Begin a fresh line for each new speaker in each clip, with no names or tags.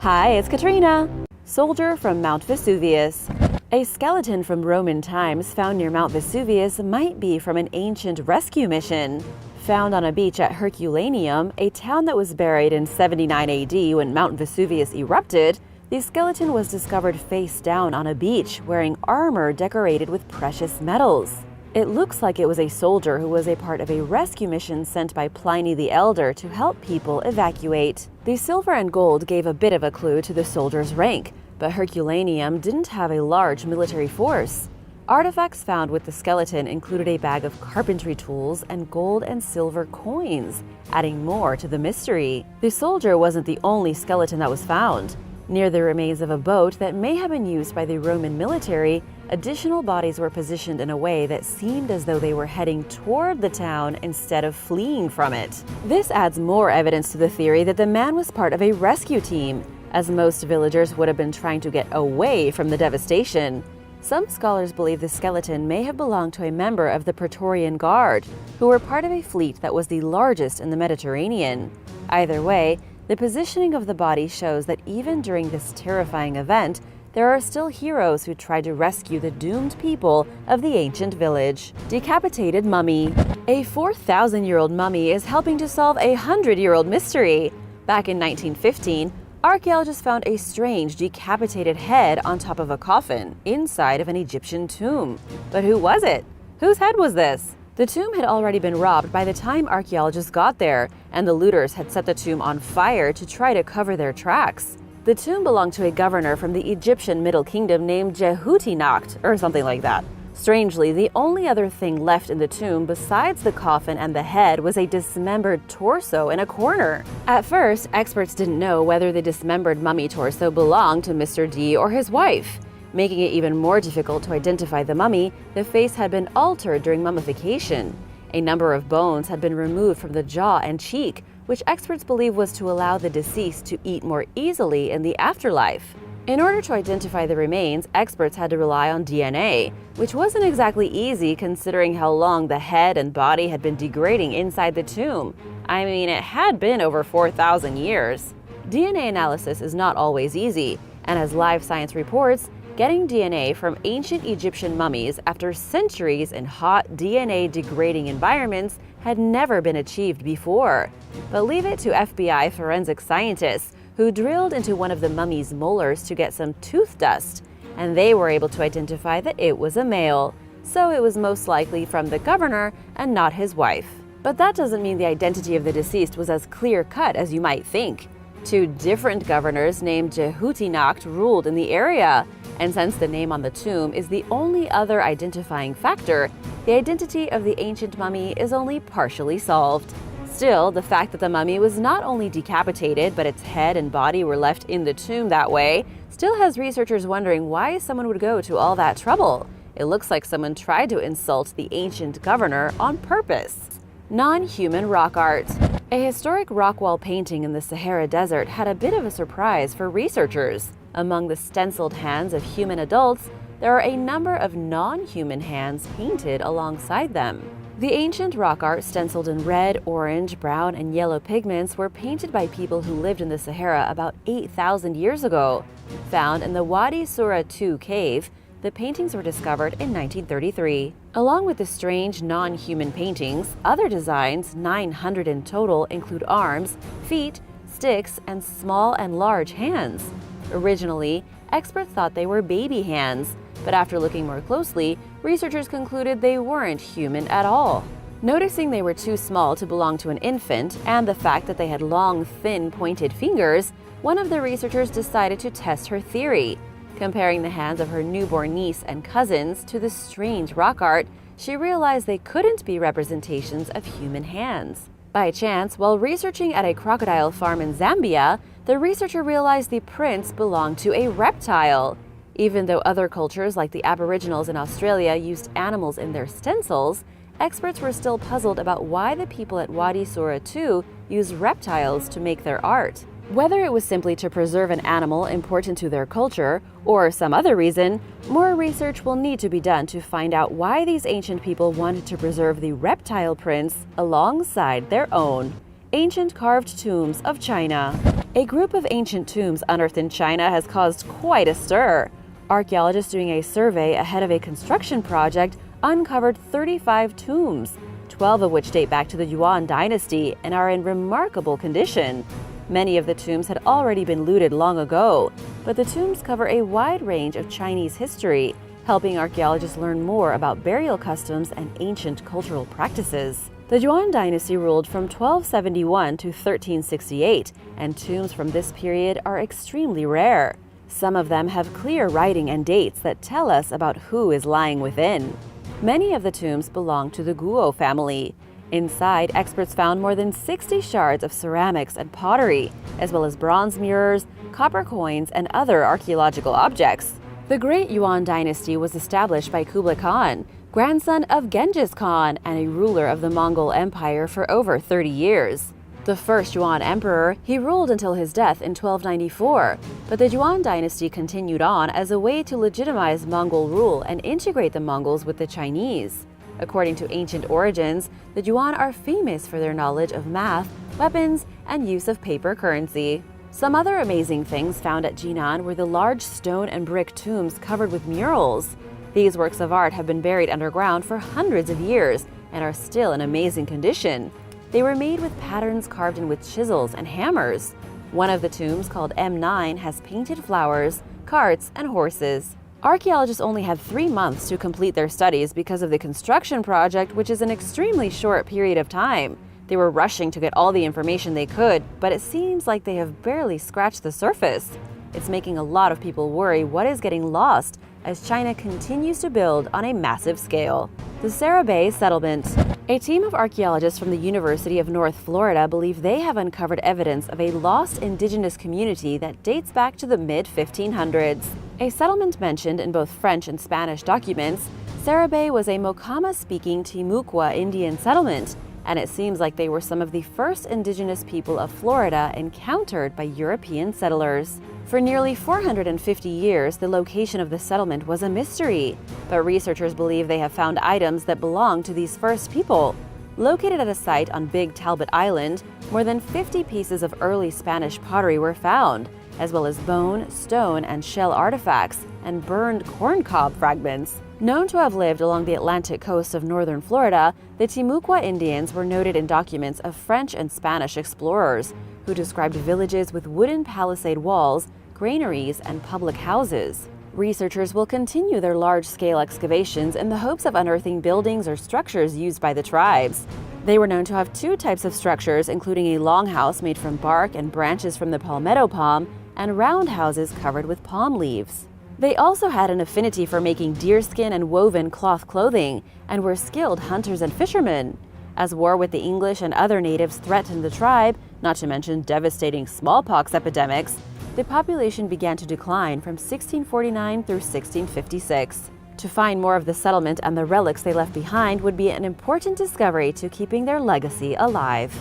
Hi, it's Katrina! Soldier from Mount Vesuvius. A skeleton from Roman times found near Mount Vesuvius might be from an ancient rescue mission. Found on a beach at Herculaneum, a town that was buried in 79 AD when Mount Vesuvius erupted, the skeleton was discovered face down on a beach wearing armor decorated with precious metals. It looks like it was a soldier who was a part of a rescue mission sent by Pliny the Elder to help people evacuate. The silver and gold gave a bit of a clue to the soldier's rank, but Herculaneum didn't have a large military force. Artifacts found with the skeleton included a bag of carpentry tools and gold and silver coins, adding more to the mystery. The soldier wasn't the only skeleton that was found. Near the remains of a boat that may have been used by the Roman military, additional bodies were positioned in a way that seemed as though they were heading toward the town instead of fleeing from it. This adds more evidence to the theory that the man was part of a rescue team, as most villagers would have been trying to get away from the devastation. Some scholars believe the skeleton may have belonged to a member of the Praetorian Guard, who were part of a fleet that was the largest in the Mediterranean. Either way, the positioning of the body shows that even during this terrifying event, there are still heroes who tried to rescue the doomed people of the ancient village. Decapitated Mummy. A 4,000-year-old mummy is helping to solve a 100-year-old mystery. Back in 1915, archaeologists found a strange decapitated head on top of a coffin inside of an Egyptian tomb. But who was it? Whose head was this? The tomb had already been robbed by the time archaeologists got there, and the looters had set the tomb on fire to try to cover their tracks. The tomb belonged to a governor from the Egyptian Middle Kingdom named Jehuti-Nacht, or something like that. Strangely, the only other thing left in the tomb besides the coffin and the head was a dismembered torso in a corner. At first, experts didn't know whether the dismembered mummy torso belonged to Mr. D or his wife. Making it even more difficult to identify the mummy, the face had been altered during mummification. A number of bones had been removed from the jaw and cheek, which experts believe was to allow the deceased to eat more easily in the afterlife. In order to identify the remains, experts had to rely on DNA, which wasn't exactly easy considering how long the head and body had been degrading inside the tomb. I mean, it had been over 4,000 years. DNA analysis is not always easy, and as Live Science reports, getting DNA from ancient Egyptian mummies after centuries in hot DNA-degrading environments had never been achieved before. But leave it to FBI forensic scientists, who drilled into one of the mummy's molars to get some tooth dust, and they were able to identify that it was a male, so it was most likely from the governor and not his wife. But that doesn't mean the identity of the deceased was as clear-cut as you might think. Two different governors named Jehuti-Nacht ruled in the area, and since the name on the tomb is the only other identifying factor, the identity of the ancient mummy is only partially solved. Still, the fact that the mummy was not only decapitated, but its head and body were left in the tomb that way, still has researchers wondering why someone would go to all that trouble. It looks like someone tried to insult the ancient governor on purpose. Nonhuman Rock Art. A historic rock wall painting in the Sahara Desert had a bit of a surprise for researchers. Among the stenciled hands of human adults, there are a number of non-human hands painted alongside them. The ancient rock art stenciled in red, orange, brown, and yellow pigments were painted by people who lived in the Sahara about 8,000 years ago. Found in the Wadi Sura II cave, the paintings were discovered in 1933. Along with the strange non-human paintings, other designs, 900 in total, include arms, feet, sticks, and small and large hands. Originally, experts thought they were baby hands, but after looking more closely, researchers concluded they weren't human at all. Noticing they were too small to belong to an infant, and the fact that they had long, thin, pointed fingers, one of the researchers decided to test her theory. Comparing the hands of her newborn niece and cousins to the strange rock art, she realized they couldn't be representations of human hands. By chance, while researching at a crocodile farm in Zambia, the researcher realized the prints belonged to a reptile. Even though other cultures like the Aboriginals in Australia used animals in their stencils, experts were still puzzled about why the people at Wadi Sura II used reptiles to make their art. Whether it was simply to preserve an animal important to their culture or some other reason, more research will need to be done to find out why these ancient people wanted to preserve the reptile prints alongside their own. Ancient carved tombs of China. A group of ancient tombs unearthed in China has caused quite a stir. Archaeologists doing a survey ahead of a construction project uncovered 35 tombs, 12 of which date back to the Yuan dynasty and are in remarkable condition. Many of the tombs had already been looted long ago, but the tombs cover a wide range of Chinese history, helping archaeologists learn more about burial customs and ancient cultural practices. The Yuan dynasty ruled from 1271 to 1368, and tombs from this period are extremely rare. Some of them have clear writing and dates that tell us about who is lying within. Many of the tombs belong to the Guo family. Inside, experts found more than 60 shards of ceramics and pottery, as well as bronze mirrors, copper coins, and other archaeological objects. The Great Yuan dynasty was established by Kublai Khan, grandson of Genghis Khan and a ruler of the Mongol Empire for over 30 years. The first Yuan emperor, he ruled until his death in 1294, but the Yuan dynasty continued on as a way to legitimize Mongol rule and integrate the Mongols with the Chinese. According to ancient origins, the Yuan are famous for their knowledge of math, weapons, and use of paper currency. Some other amazing things found at Jinan were the large stone and brick tombs covered with murals. These works of art have been buried underground for hundreds of years and are still in amazing condition. They were made with patterns carved in with chisels and hammers. One of the tombs, called M9, has painted flowers, carts, and horses. Archaeologists only had 3 months to complete their studies because of the construction project, which is an extremely short period of time. They were rushing to get all the information they could, but it seems like they have barely scratched the surface. It's making a lot of people worry what is getting lost as China continues to build on a massive scale. The Sarabe Settlement. A team of archaeologists from the University of North Florida believe they have uncovered evidence of a lost indigenous community that dates back to the mid-1500s. A settlement mentioned in both French and Spanish documents, Sarabe was a Mocama-speaking Timucua Indian settlement, and it seems like they were some of the first indigenous people of Florida encountered by European settlers. For nearly 450 years, the location of the settlement was a mystery, but researchers believe they have found items that belong to these first people. Located at a site on Big Talbot Island, more than 50 pieces of early Spanish pottery were found, as well as bone, stone, and shell artifacts, and burned corncob fragments. Known to have lived along the Atlantic coast of northern Florida, the Timucua Indians were noted in documents of French and Spanish explorers, who described villages with wooden palisade walls, granaries, and public houses. Researchers will continue their large-scale excavations in the hopes of unearthing buildings or structures used by the tribes. They were known to have 2 types of structures, including a longhouse made from bark and branches from the palmetto palm, and round houses covered with palm leaves. They also had an affinity for making deerskin and woven cloth clothing, and were skilled hunters and fishermen. As war with the English and other natives threatened the tribe, not to mention devastating smallpox epidemics, the population began to decline from 1649 through 1656. To find more of the settlement and the relics they left behind would be an important discovery to keeping their legacy alive.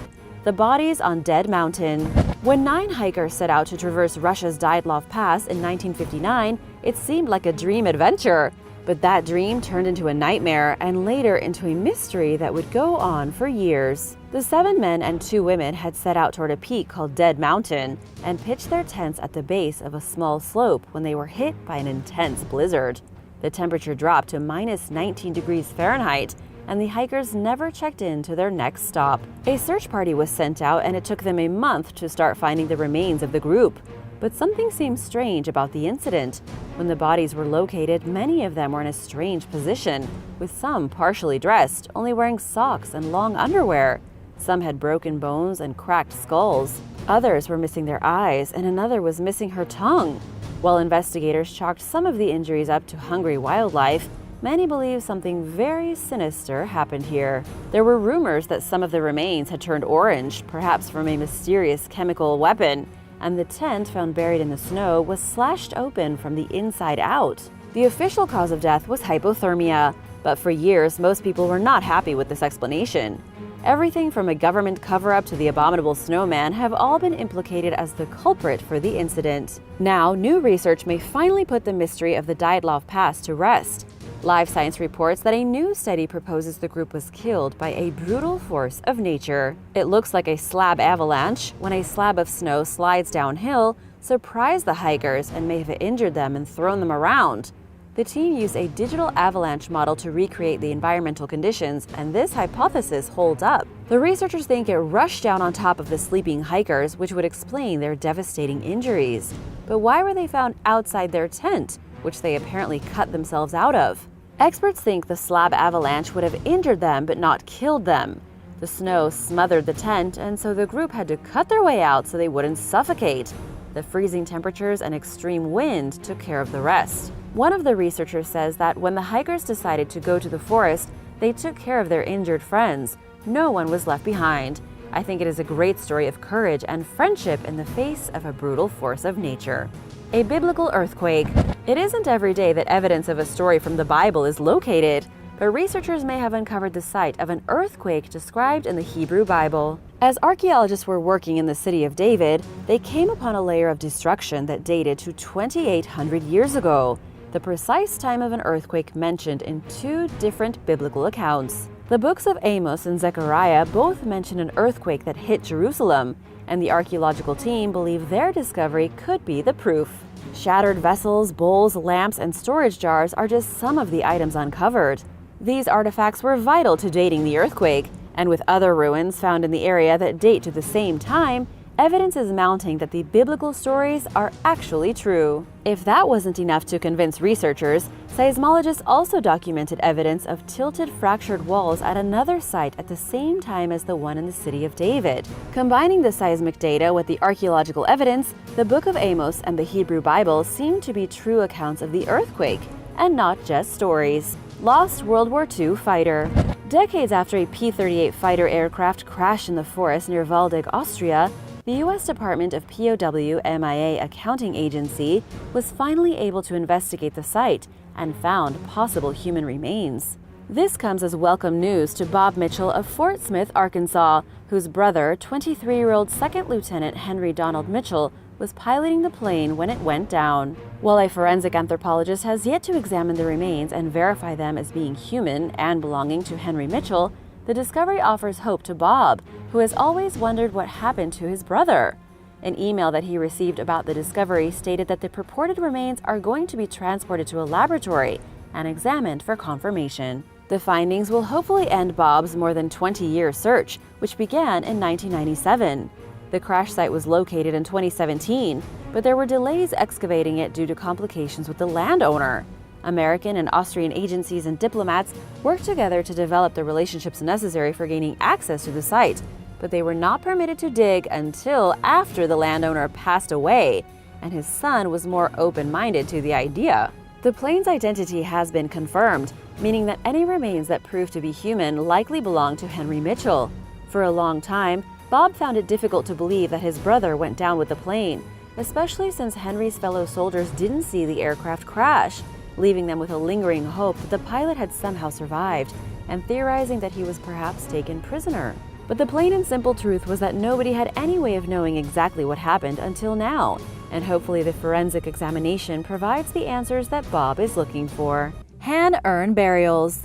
The bodies on Dead Mountain. When 9 hikers set out to traverse Russia's Dyatlov Pass in 1959, it seemed like a dream adventure. But that dream turned into a nightmare and later into a mystery that would go on for years. The 7 men and 2 women had set out toward a peak called Dead Mountain and pitched their tents at the base of a small slope when they were hit by an intense blizzard. The temperature dropped to minus 19 degrees Fahrenheit, and the hikers never checked in to their next stop. A search party was sent out, and it took them a month to start finding the remains of the group. But something seemed strange about the incident. When the bodies were located, many of them were in a strange position, with some partially dressed, only wearing socks and long underwear. Some had broken bones and cracked skulls. Others were missing their eyes, and another was missing her tongue. While investigators chalked some of the injuries up to hungry wildlife, many believe something very sinister happened here. There were rumors that some of the remains had turned orange, perhaps from a mysterious chemical weapon, and the tent found buried in the snow was slashed open from the inside out. The official cause of death was hypothermia, but for years most people were not happy with this explanation. Everything from a government cover-up to the abominable snowman have all been implicated as the culprit for the incident. Now, new research may finally put the mystery of the Dyatlov Pass to rest. Live Science reports that a new study proposes the group was killed by a brutal force of nature. It looks like a slab avalanche, when a slab of snow slides downhill, surprised the hikers and may have injured them and thrown them around. The team used a digital avalanche model to recreate the environmental conditions, and this hypothesis holds up. The researchers think it rushed down on top of the sleeping hikers, which would explain their devastating injuries. But why were they found outside their tent, which they apparently cut themselves out of? Experts think the slab avalanche would have injured them but not killed them. The snow smothered the tent, and so the group had to cut their way out so they wouldn't suffocate. The freezing temperatures and extreme wind took care of the rest. One of the researchers says that when the hikers decided to go to the forest, they took care of their injured friends. No one was left behind. I think it is a great story of courage and friendship in the face of a brutal force of nature. A biblical earthquake. It isn't every day that evidence of a story from the Bible is located, but researchers may have uncovered the site of an earthquake described in the Hebrew Bible. As archaeologists were working in the city of David, they came upon a layer of destruction that dated to 2,800 years ago, the precise time of an earthquake mentioned in two different biblical accounts. The books of Amos and Zechariah both mention an earthquake that hit Jerusalem, and the archaeological team believe their discovery could be the proof. Shattered vessels, bowls, lamps, and storage jars are just some of the items uncovered. These artifacts were vital to dating the earthquake, and with other ruins found in the area that date to the same time, evidence is mounting that the biblical stories are actually true. If that wasn't enough to convince researchers, seismologists also documented evidence of tilted fractured walls at another site at the same time as the one in the city of David. Combining the seismic data with the archaeological evidence, the Book of Amos and the Hebrew Bible seem to be true accounts of the earthquake, and not just stories. Lost World War II fighter. Decades after a P-38 fighter aircraft crashed in the forest near Waldeck, Austria, the U.S. Department of WWII Accounting Agency was finally able to investigate the site and found possible human remains. This comes as welcome news to Bob Mitchell of Fort Smith, Arkansas, whose brother, 23-year-old Second Lieutenant Henry Donald Mitchell, was piloting the plane when it went down. While a forensic anthropologist has yet to examine the remains and verify them as being human and belonging to Henry Mitchell, the discovery offers hope to Bob, who has always wondered what happened to his brother. An email that he received about the discovery stated that the purported remains are going to be transported to a laboratory and examined for confirmation. The findings will hopefully end Bob's more than 20-year search, which began in 1997. The crash site was located in 2017, but there were delays excavating it due to complications with the landowner. American and Austrian agencies and diplomats worked together to develop the relationships necessary for gaining access to the site, but they were not permitted to dig until after the landowner passed away, and his son was more open-minded to the idea. The plane's identity has been confirmed, meaning that any remains that prove to be human likely belong to Henry Mitchell. For a long time, Bob found it difficult to believe that his brother went down with the plane, especially since Henry's fellow soldiers didn't see the aircraft crash, leaving them with a lingering hope that the pilot had somehow survived, and theorizing that he was perhaps taken prisoner. But the plain and simple truth was that nobody had any way of knowing exactly what happened until now, and hopefully the forensic examination provides the answers that Bob is looking for. Hand-urn burials.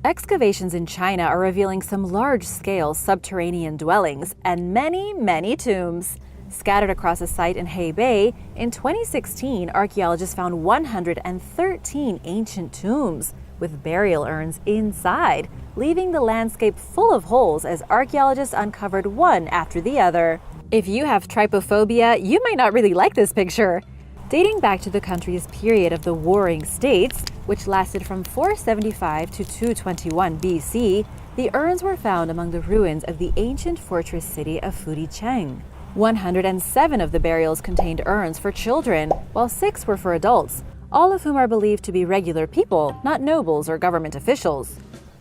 Excavations in China are revealing some large-scale subterranean dwellings and many tombs. Scattered across a site in Hebei, in 2016, archaeologists found 113 ancient tombs with burial urns inside, leaving the landscape full of holes as archaeologists uncovered one after the other. If you have trypophobia, you might not really like this picture. Dating back to the country's period of the Warring States, which lasted from 475 to 221 BC, the urns were found among the ruins of the ancient fortress city of Fujicheng. 107 of the burials contained urns for children, while 6 were for adults, all of whom are believed to be regular people, not nobles or government officials.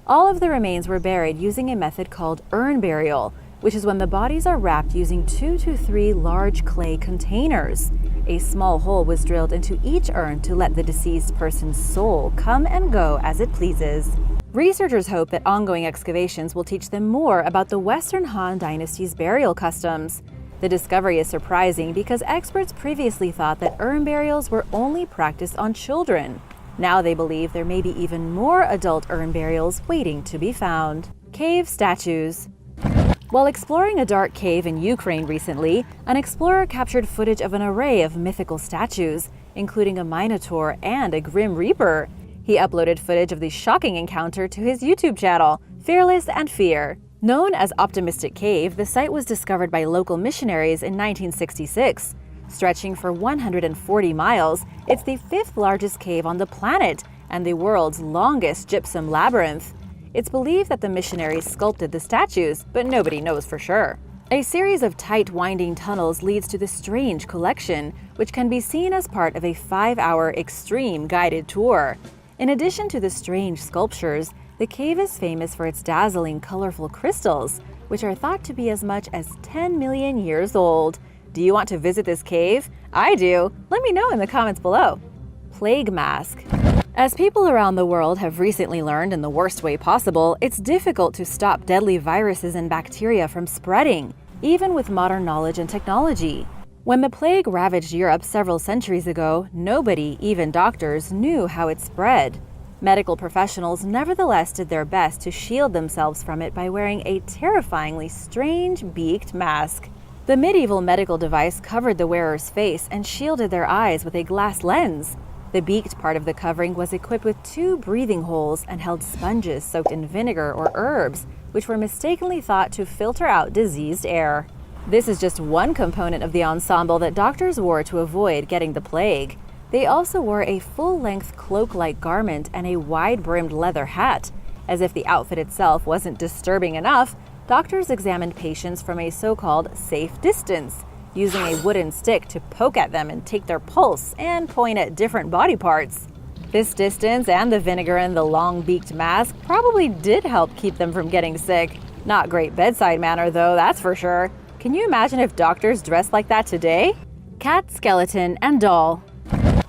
All of the remains were buried using a method called urn burial, which is when the bodies are wrapped using 2 to 3 large clay containers. A small hole was drilled into each urn to let the deceased person's soul come and go as it pleases. Researchers hope that ongoing excavations will teach them more about the Western Han Dynasty's burial customs. The discovery is surprising because experts previously thought that urn burials were only practiced on children. Now they believe there may be even more adult urn burials waiting to be found. Cave statues. While exploring a dark cave in Ukraine recently, an explorer captured footage of an array of mythical statues, including a Minotaur and a Grim Reaper. He uploaded footage of the shocking encounter to his YouTube channel, Fearless and Fear. Known as Optimistic Cave, the site was discovered by local missionaries in 1966. Stretching for 140 miles, it's the 5th largest cave on the planet and the world's longest gypsum labyrinth. It's believed that the missionaries sculpted the statues, but nobody knows for sure. A series of tight, winding tunnels leads to the strange collection, which can be seen as part of a 5-hour extreme guided tour. In addition to the strange sculptures, the cave is famous for its dazzling, colorful crystals, which are thought to be as much as 10 million years old. Do you want to visit this cave? I do. Let me know in the comments below. Plague mask. As people around the world have recently learned in the worst way possible, it's difficult to stop deadly viruses and bacteria from spreading, even with modern knowledge and technology. When the plague ravaged Europe several centuries ago, nobody, even doctors, knew how it spread. Medical professionals nevertheless did their best to shield themselves from it by wearing a terrifyingly strange beaked mask. The medieval medical device covered the wearer's face and shielded their eyes with a glass lens. The beaked part of the covering was equipped with 2 breathing holes and held sponges soaked in vinegar or herbs, which were mistakenly thought to filter out diseased air. This is just one component of the ensemble that doctors wore to avoid getting the plague. They also wore a full-length cloak-like garment and a wide-brimmed leather hat. As if the outfit itself wasn't disturbing enough, doctors examined patients from a so-called safe distance, using a wooden stick to poke at them and take their pulse and point at different body parts. This distance and the vinegar in the long-beaked mask probably did help keep them from getting sick. Not great bedside manner though, that's for sure. Can you imagine if doctors dressed like that today? Cat, skeleton, and doll.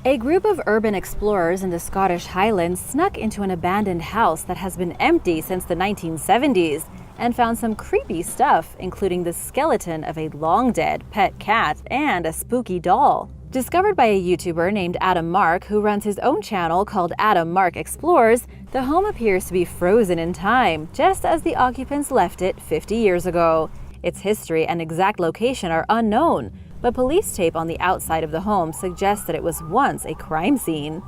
A group of urban explorers in the Scottish Highlands snuck into an abandoned house that has been empty since the 1970s and found some creepy stuff, including the skeleton of a long-dead pet cat and a spooky doll. Discovered by a YouTuber named Adam Mark, who runs his own channel called Adam Mark Explores, the home appears to be frozen in time, just as the occupants left it 50 years ago. Its history and exact location are unknown, but police tape on the outside of the home suggests that it was once a crime scene.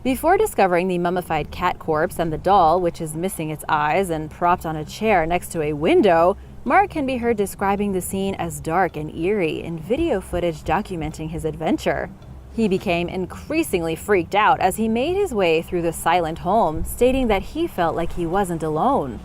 Before discovering the mummified cat corpse and the doll, which is missing its eyes and propped on a chair next to a window, Mark can be heard describing the scene as dark and eerie in video footage documenting his adventure. He became increasingly freaked out as he made his way through the silent home, stating that he felt like he wasn't alone.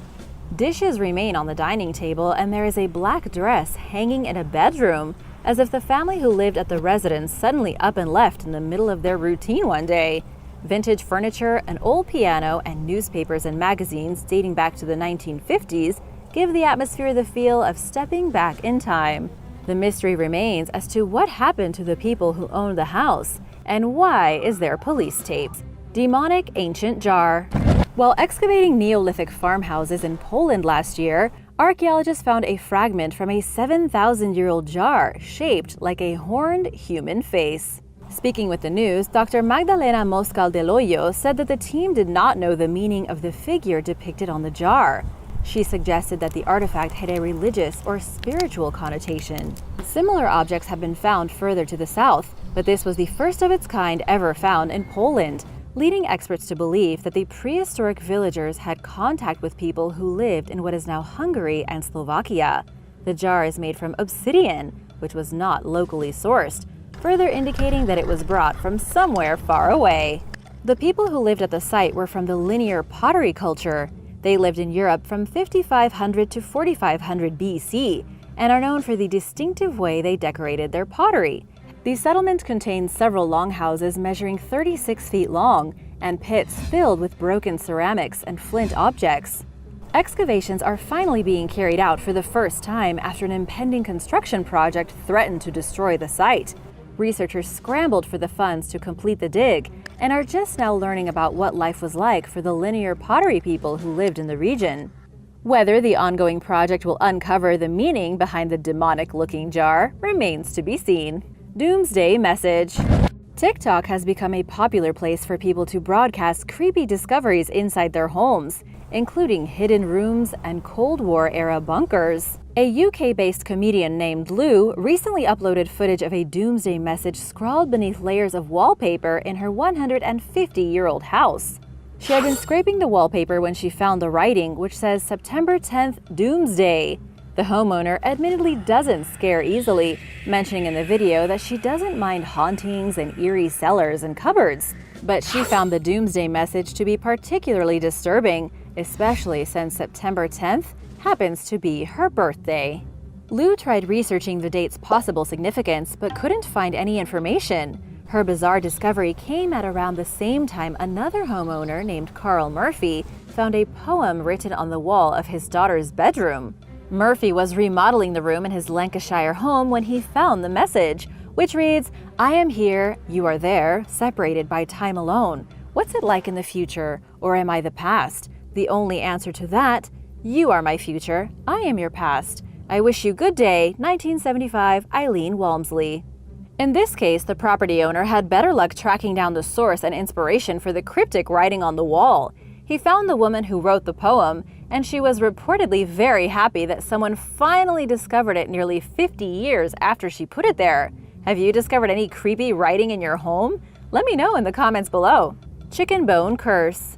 Dishes remain on the dining table, and there is a black dress hanging in a bedroom, as if the family who lived at the residence suddenly up and left in the middle of their routine one day. Vintage furniture, an old piano, and newspapers and magazines dating back to the 1950s give the atmosphere the feel of stepping back in time. The mystery remains as to what happened to the people who owned the house, and why is there police tape? Demonic ancient jar. While excavating Neolithic farmhouses in Poland last year, archaeologists found a fragment from a 7,000-year-old jar shaped like a horned human face. Speaking with the news, Dr. Magdalena Moscal del Hoyo said that the team did not know the meaning of the figure depicted on the jar. She suggested that the artifact had a religious or spiritual connotation. Similar objects have been found further to the south, but this was the first of its kind ever found in Poland, leading experts to believe that the prehistoric villagers had contact with people who lived in what is now Hungary and Slovakia. The jar is made from obsidian, which was not locally sourced, further indicating that it was brought from somewhere far away. The people who lived at the site were from the linear pottery culture. They lived in Europe from 5500 to 4500 BC and are known for the distinctive way they decorated their pottery. The settlement contains several longhouses measuring 36 feet long and pits filled with broken ceramics and flint objects. Excavations are finally being carried out for the first time after an impending construction project threatened to destroy the site. Researchers scrambled for the funds to complete the dig and are just now learning about what life was like for the linear pottery people who lived in the region. Whether the ongoing project will uncover the meaning behind the demonic-looking jar remains to be seen. Doomsday Message. TikTok has become a popular place for people to broadcast creepy discoveries inside their homes, including hidden rooms and Cold War-era bunkers. A UK-based comedian named Lou recently uploaded footage of a doomsday message scrawled beneath layers of wallpaper in her 150-year-old house. She had been scraping the wallpaper when she found the writing, which says September 10th, Doomsday. The homeowner admittedly doesn't scare easily, mentioning in the video that she doesn't mind hauntings and eerie cellars and cupboards. But she found the doomsday message to be particularly disturbing, especially since September 10th happens to be her birthday. Lou tried researching the date's possible significance but couldn't find any information. Her bizarre discovery came at around the same time another homeowner named Carl Murphy found a poem written on the wall of his daughter's bedroom. Murphy was remodeling the room in his Lancashire home when he found the message, which reads, "I am here, you are there, separated by time alone. What's it like in the future, or am I the past? The only answer to that, you are my future, I am your past. I wish you good day, 1975, Eileen Walmsley." In this case, the property owner had better luck tracking down the source and inspiration for the cryptic writing on the wall. He found the woman who wrote the poem, and she was reportedly very happy that someone finally discovered it nearly 50 years after she put it there. Have you discovered any creepy writing in your home? Let me know in the comments below. Chicken bone curse.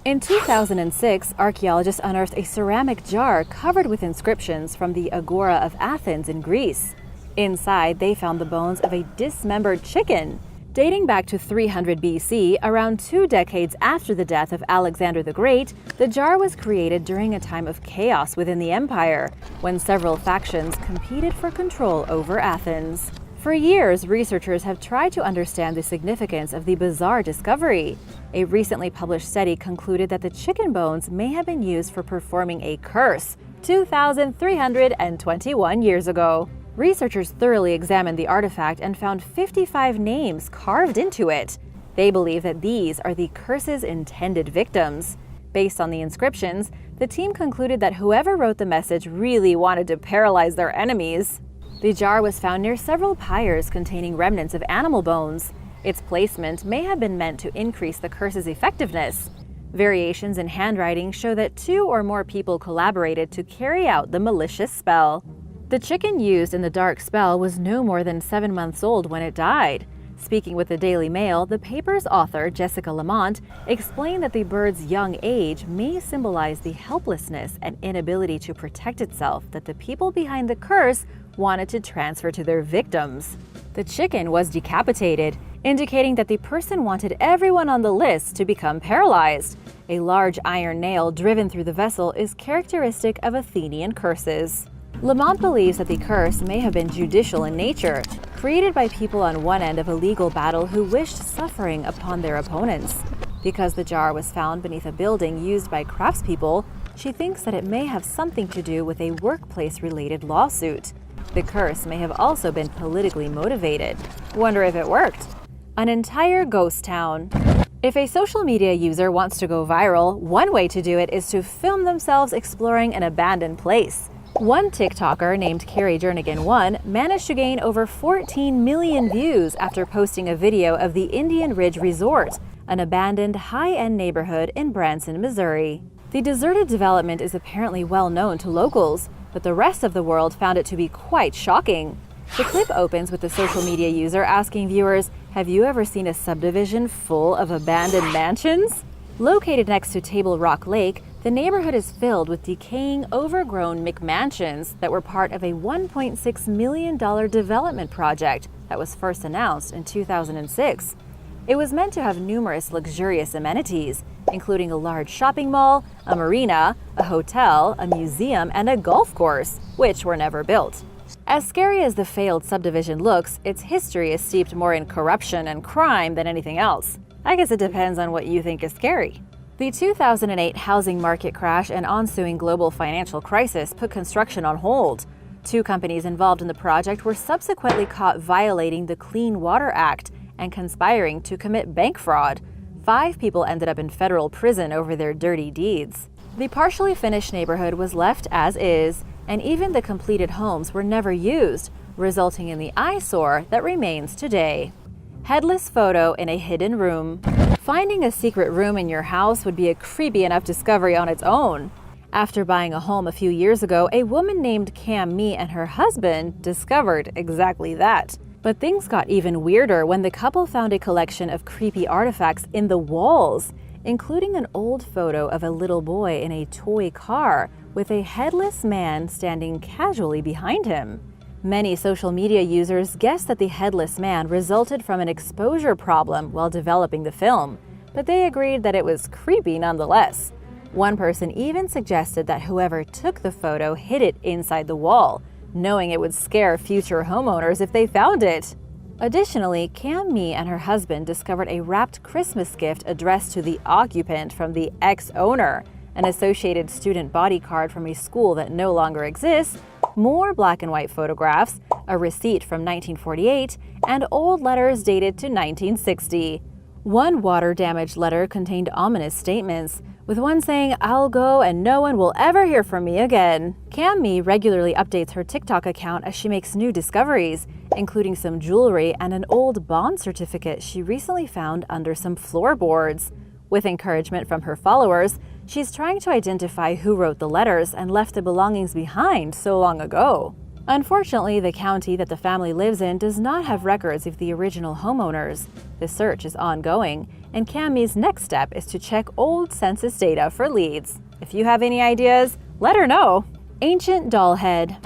In 2006, archaeologists unearthed a ceramic jar covered with inscriptions from the Agora of Athens in Greece. Inside, they found the bones of a dismembered chicken. Dating back to 300 BC, around 2 decades after the death of Alexander the Great, the jar was created during a time of chaos within the empire, when several factions competed for control over Athens. For years, researchers have tried to understand the significance of the bizarre discovery. A recently published study concluded that the chicken bones may have been used for performing a curse 2,321 years ago. Researchers thoroughly examined the artifact and found 55 names carved into it. They believe that these are the curse's intended victims. Based on the inscriptions, the team concluded that whoever wrote the message really wanted to paralyze their enemies. The jar was found near several pyres containing remnants of animal bones. Its placement may have been meant to increase the curse's effectiveness. Variations in handwriting show that 2 or more people collaborated to carry out the malicious spell. The chicken used in the dark spell was no more than 7 months old when it died. Speaking with the Daily Mail, the paper's author, Jessica Lamont, explained that the bird's young age may symbolize the helplessness and inability to protect itself that the people behind the curse wanted to transfer to their victims. The chicken was decapitated, indicating that the person wanted everyone on the list to become paralyzed. A large iron nail driven through the vessel is characteristic of Athenian curses. Lamont believes that the curse may have been judicial in nature, created by people on one end of a legal battle who wished suffering upon their opponents. Because the jar was found beneath a building used by craftspeople, she thinks that it may have something to do with a workplace-related lawsuit. The curse may have also been politically motivated. Wonder if it worked. An entire ghost town. If a social media user wants to go viral, one way to do it is to film themselves exploring an abandoned place. One TikToker named Carrie Jernigan1 managed to gain over 14 million views after posting a video of the Indian Ridge Resort, an abandoned high-end neighborhood in Branson, Missouri. The deserted development is apparently well known to locals, but the rest of the world found it to be quite shocking. The clip opens with the social media user asking viewers, "Have you ever seen a subdivision full of abandoned mansions?" Located next to Table Rock Lake, the neighborhood is filled with decaying, overgrown McMansions that were part of a $1.6 million development project that was first announced in 2006. It was meant to have numerous luxurious amenities, including a large shopping mall, a marina, a hotel, a museum, and a golf course, which were never built. As scary as the failed subdivision looks, its history is steeped more in corruption and crime than anything else. I guess it depends on what you think is scary. The 2008 housing market crash and ensuing global financial crisis put construction on hold. 2 companies involved in the project were subsequently caught violating the Clean Water Act and conspiring to commit bank fraud. 5 people ended up in federal prison over their dirty deeds. The partially finished neighborhood was left as is, and even the completed homes were never used, resulting in the eyesore that remains today. Headless photo in a hidden room. Finding a secret room in your house would be a creepy enough discovery on its own. After buying a home a few years ago, a woman named Cam Mee and her husband discovered exactly that. But things got even weirder when the couple found a collection of creepy artifacts in the walls, including an old photo of a little boy in a toy car with a headless man standing casually behind him. Many social media users guessed that the headless man resulted from an exposure problem while developing the film, but they agreed that it was creepy nonetheless. One person even suggested that whoever took the photo hid it inside the wall, knowing it would scare future homeowners if they found it. Additionally, Cam Mee and her husband discovered a wrapped Christmas gift addressed to the occupant from the ex-owner, an associated student body card from a school that no longer exists, more black and white photographs, a receipt from 1948, and old letters dated to 1960. One water-damaged letter contained ominous statements, with one saying, "I'll go and no one will ever hear from me again." Cam Mee regularly updates her TikTok account as she makes new discoveries, including some jewelry and an old bond certificate she recently found under some floorboards. With encouragement from her followers, she's trying to identify who wrote the letters and left the belongings behind so long ago. Unfortunately, the county that the family lives in does not have records of the original homeowners. The search is ongoing, and Cam Mee's next step is to check old census data for leads. If you have any ideas, let her know. Ancient doll head.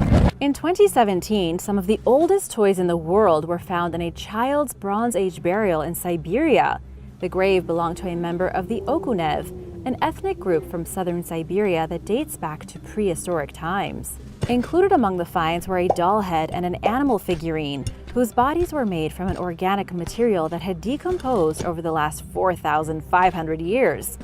In 2017, some of the oldest toys in the world were found in a child's Bronze Age burial in Siberia. The grave belonged to a member of the Okunev, an ethnic group from southern Siberia that dates back to prehistoric times. Included among the finds were a doll head and an animal figurine, whose bodies were made from an organic material that had decomposed over the last 4,500 years.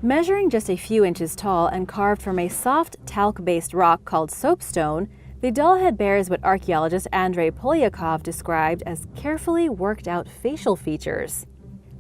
Measuring just a few inches tall and carved from a soft talc-based rock called soapstone, the doll head bears what archaeologist Andrei Polyakov described as carefully worked-out facial features.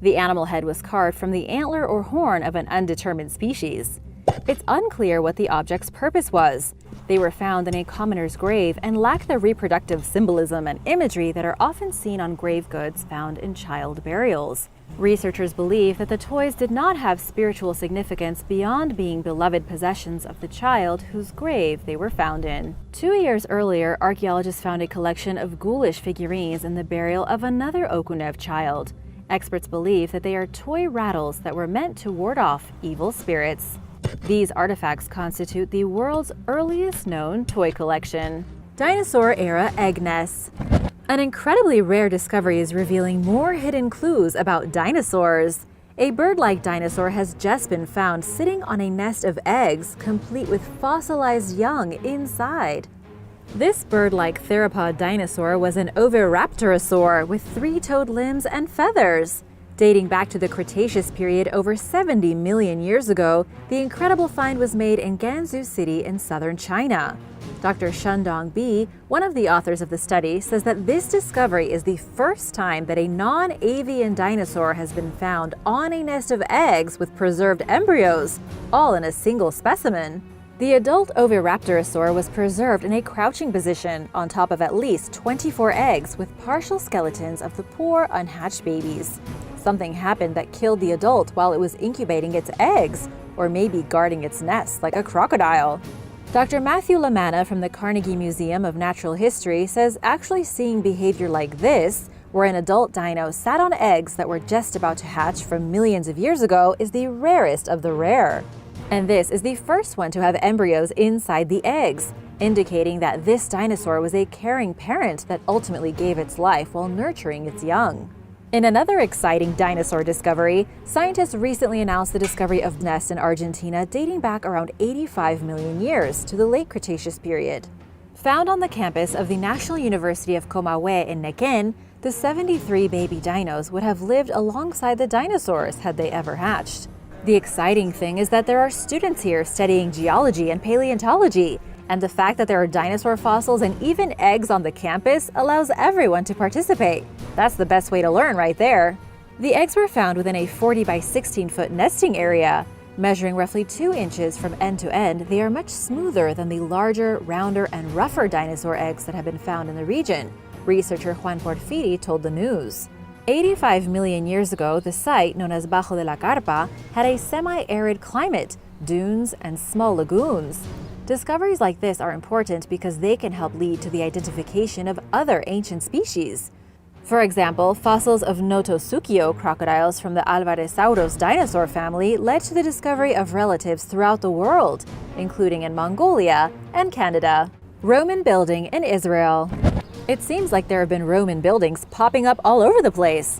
The animal head was carved from the antler or horn of an undetermined species. It's unclear what the object's purpose was. They were found in a commoner's grave and lack the reproductive symbolism and imagery that are often seen on grave goods found in child burials. Researchers believe that the toys did not have spiritual significance beyond being beloved possessions of the child whose grave they were found in. 2 years earlier, archaeologists found a collection of ghoulish figurines in the burial of another Okunev child. Experts believe that they are toy rattles that were meant to ward off evil spirits. These artifacts constitute the world's earliest known toy collection. Dinosaur-era egg nests. An incredibly rare discovery is revealing more hidden clues about dinosaurs. A bird-like dinosaur has just been found sitting on a nest of eggs, complete with fossilized young inside. This bird-like theropod dinosaur was an oviraptorosaur with 3-toed limbs and feathers. Dating back to the Cretaceous period over 70 million years ago, the incredible find was made in Gansu City in southern China. Dr. Shundong Bi, one of the authors of the study, says that this discovery is the first time that a non-avian dinosaur has been found on a nest of eggs with preserved embryos, all in a single specimen. The adult oviraptorosaur was preserved in a crouching position on top of at least 24 eggs with partial skeletons of the poor unhatched babies. Something happened that killed the adult while it was incubating its eggs, or maybe guarding its nest like a crocodile. Dr. Matthew Lamanna from the Carnegie Museum of Natural History says actually seeing behavior like this, where an adult dino sat on eggs that were just about to hatch from millions of years ago, is the rarest of the rare. And this is the first one to have embryos inside the eggs, indicating that this dinosaur was a caring parent that ultimately gave its life while nurturing its young. In another exciting dinosaur discovery, scientists recently announced the discovery of nests in Argentina dating back around 85 million years to the late Cretaceous period. Found on the campus of the National University of Comahue in Nequén, the 73 baby dinos would have lived alongside the dinosaurs had they ever hatched. The exciting thing is that there are students here studying geology and paleontology, and the fact that there are dinosaur fossils and even eggs on the campus allows everyone to participate. That's the best way to learn right there. The eggs were found within a 40 by 16-foot nesting area. Measuring roughly 2 inches from end to end, they are much smoother than the larger, rounder, and rougher dinosaur eggs that have been found in the region, researcher Juan Porfiri told the news. 85 million years ago, the site, known as Bajo de la Carpa, had a semi-arid climate, dunes, and small lagoons. Discoveries like this are important because they can help lead to the identification of other ancient species. For example, fossils of Notosuchio crocodiles from the Alvarezsauros dinosaur family led to the discovery of relatives throughout the world, including in Mongolia and Canada. Roman building in Israel. It seems like there have been Roman buildings popping up all over the place.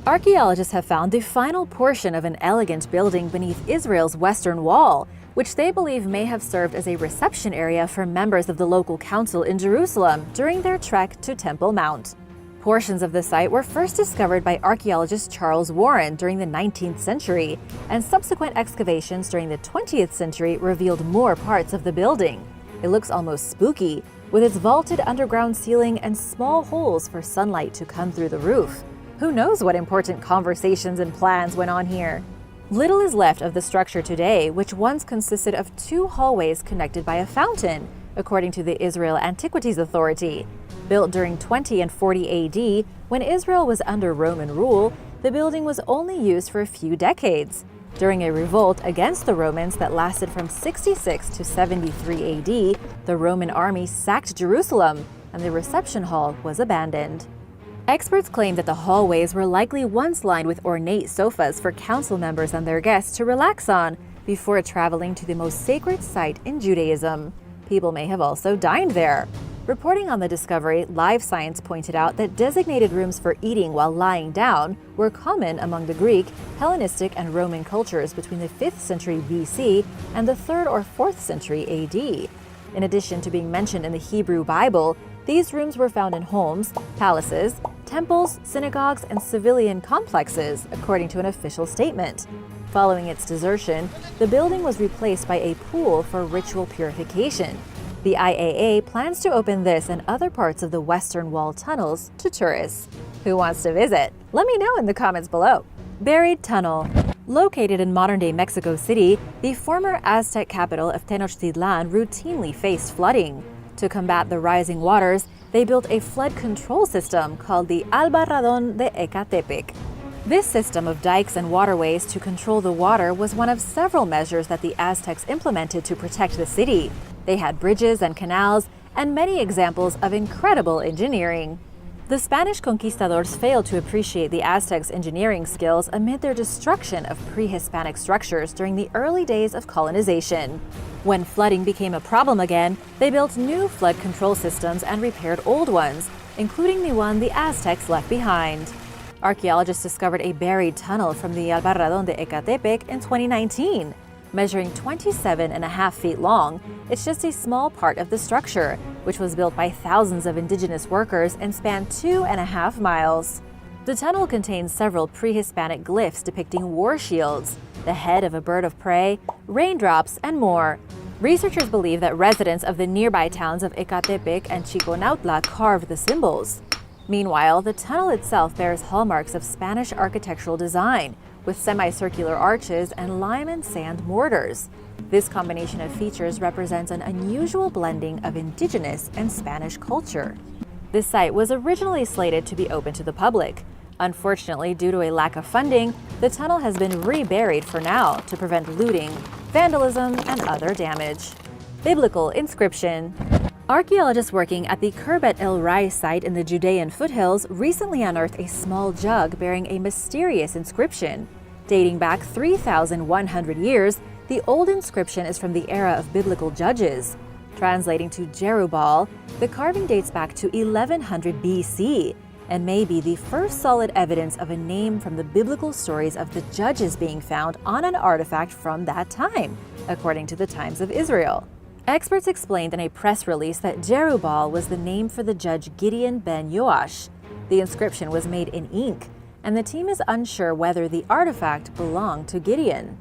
Archaeologists have found the final portion of an elegant building beneath Israel's western wall, which they believe may have served as a reception area for members of the local council in Jerusalem during their trek to Temple Mount. Portions of the site were first discovered by archaeologist Charles Warren during the 19th century, and subsequent excavations during the 20th century revealed more parts of the building. It looks almost spooky, with its vaulted underground ceiling and small holes for sunlight to come through the roof. Who knows what important conversations and plans went on here? Little is left of the structure today, which once consisted of 2 hallways connected by a fountain, according to the Israel Antiquities Authority. Built during 20 and 40 AD, when Israel was under Roman rule, the building was only used for a few decades. During a revolt against the Romans that lasted from 66 to 73 AD, the Roman army sacked Jerusalem, and the reception hall was abandoned. Experts claim that the hallways were likely once lined with ornate sofas for council members and their guests to relax on before traveling to the most sacred site in Judaism. People may have also dined there. Reporting on the discovery, Live Science pointed out that designated rooms for eating while lying down were common among the Greek, Hellenistic, and Roman cultures between the 5th century BC and the 3rd or 4th century AD. In addition to being mentioned in the Hebrew Bible, these rooms were found in homes, palaces, temples, synagogues, and civilian complexes, according to an official statement. Following its desertion, the building was replaced by a pool for ritual purification. The IAA plans to open this and other parts of the Western Wall tunnels to tourists. Who wants to visit? Let me know in the comments below. Buried Tunnel. Located in modern-day Mexico City, the former Aztec capital of Tenochtitlan routinely faced flooding. To combat the rising waters, they built a flood control system called the Albarradón de Ecatepec. This system of dikes and waterways to control the water was one of several measures that the Aztecs implemented to protect the city. They had bridges and canals, and many examples of incredible engineering. The Spanish conquistadors failed to appreciate the Aztecs' engineering skills amid their destruction of pre-Hispanic structures during the early days of colonization. When flooding became a problem again, they built new flood control systems and repaired old ones, including the one the Aztecs left behind. Archaeologists discovered a buried tunnel from the Albarradón de Ecatepec in 2019. Measuring 27.5 feet long, it's just a small part of the structure, which was built by thousands of indigenous workers and spanned 2.5 miles. The tunnel contains several pre-Hispanic glyphs depicting war shields, the head of a bird of prey, raindrops, and more. Researchers believe that residents of the nearby towns of Ecatepec and Chiconautla carved the symbols. Meanwhile, the tunnel itself bears hallmarks of Spanish architectural design, with semicircular arches and lime and sand mortars. This combination of features represents an unusual blending of indigenous and Spanish culture. This site was originally slated to be open to the public. Unfortunately, due to a lack of funding, the tunnel has been reburied for now to prevent looting, vandalism, and other damage. Biblical inscription. Archaeologists working at the Khirbet El Rai site in the Judean foothills recently unearthed a small jug bearing a mysterious inscription. Dating back 3,100 years, the old inscription is from the era of biblical judges. Translating to Jerubbaal, the carving dates back to 1100 BC and may be the first solid evidence of a name from the biblical stories of the judges being found on an artifact from that time, according to the Times of Israel. Experts explained in a press release that Jerubbaal was the name for the judge Gideon ben Yoash. The inscription was made in ink, and the team is unsure whether the artifact belonged to Gideon.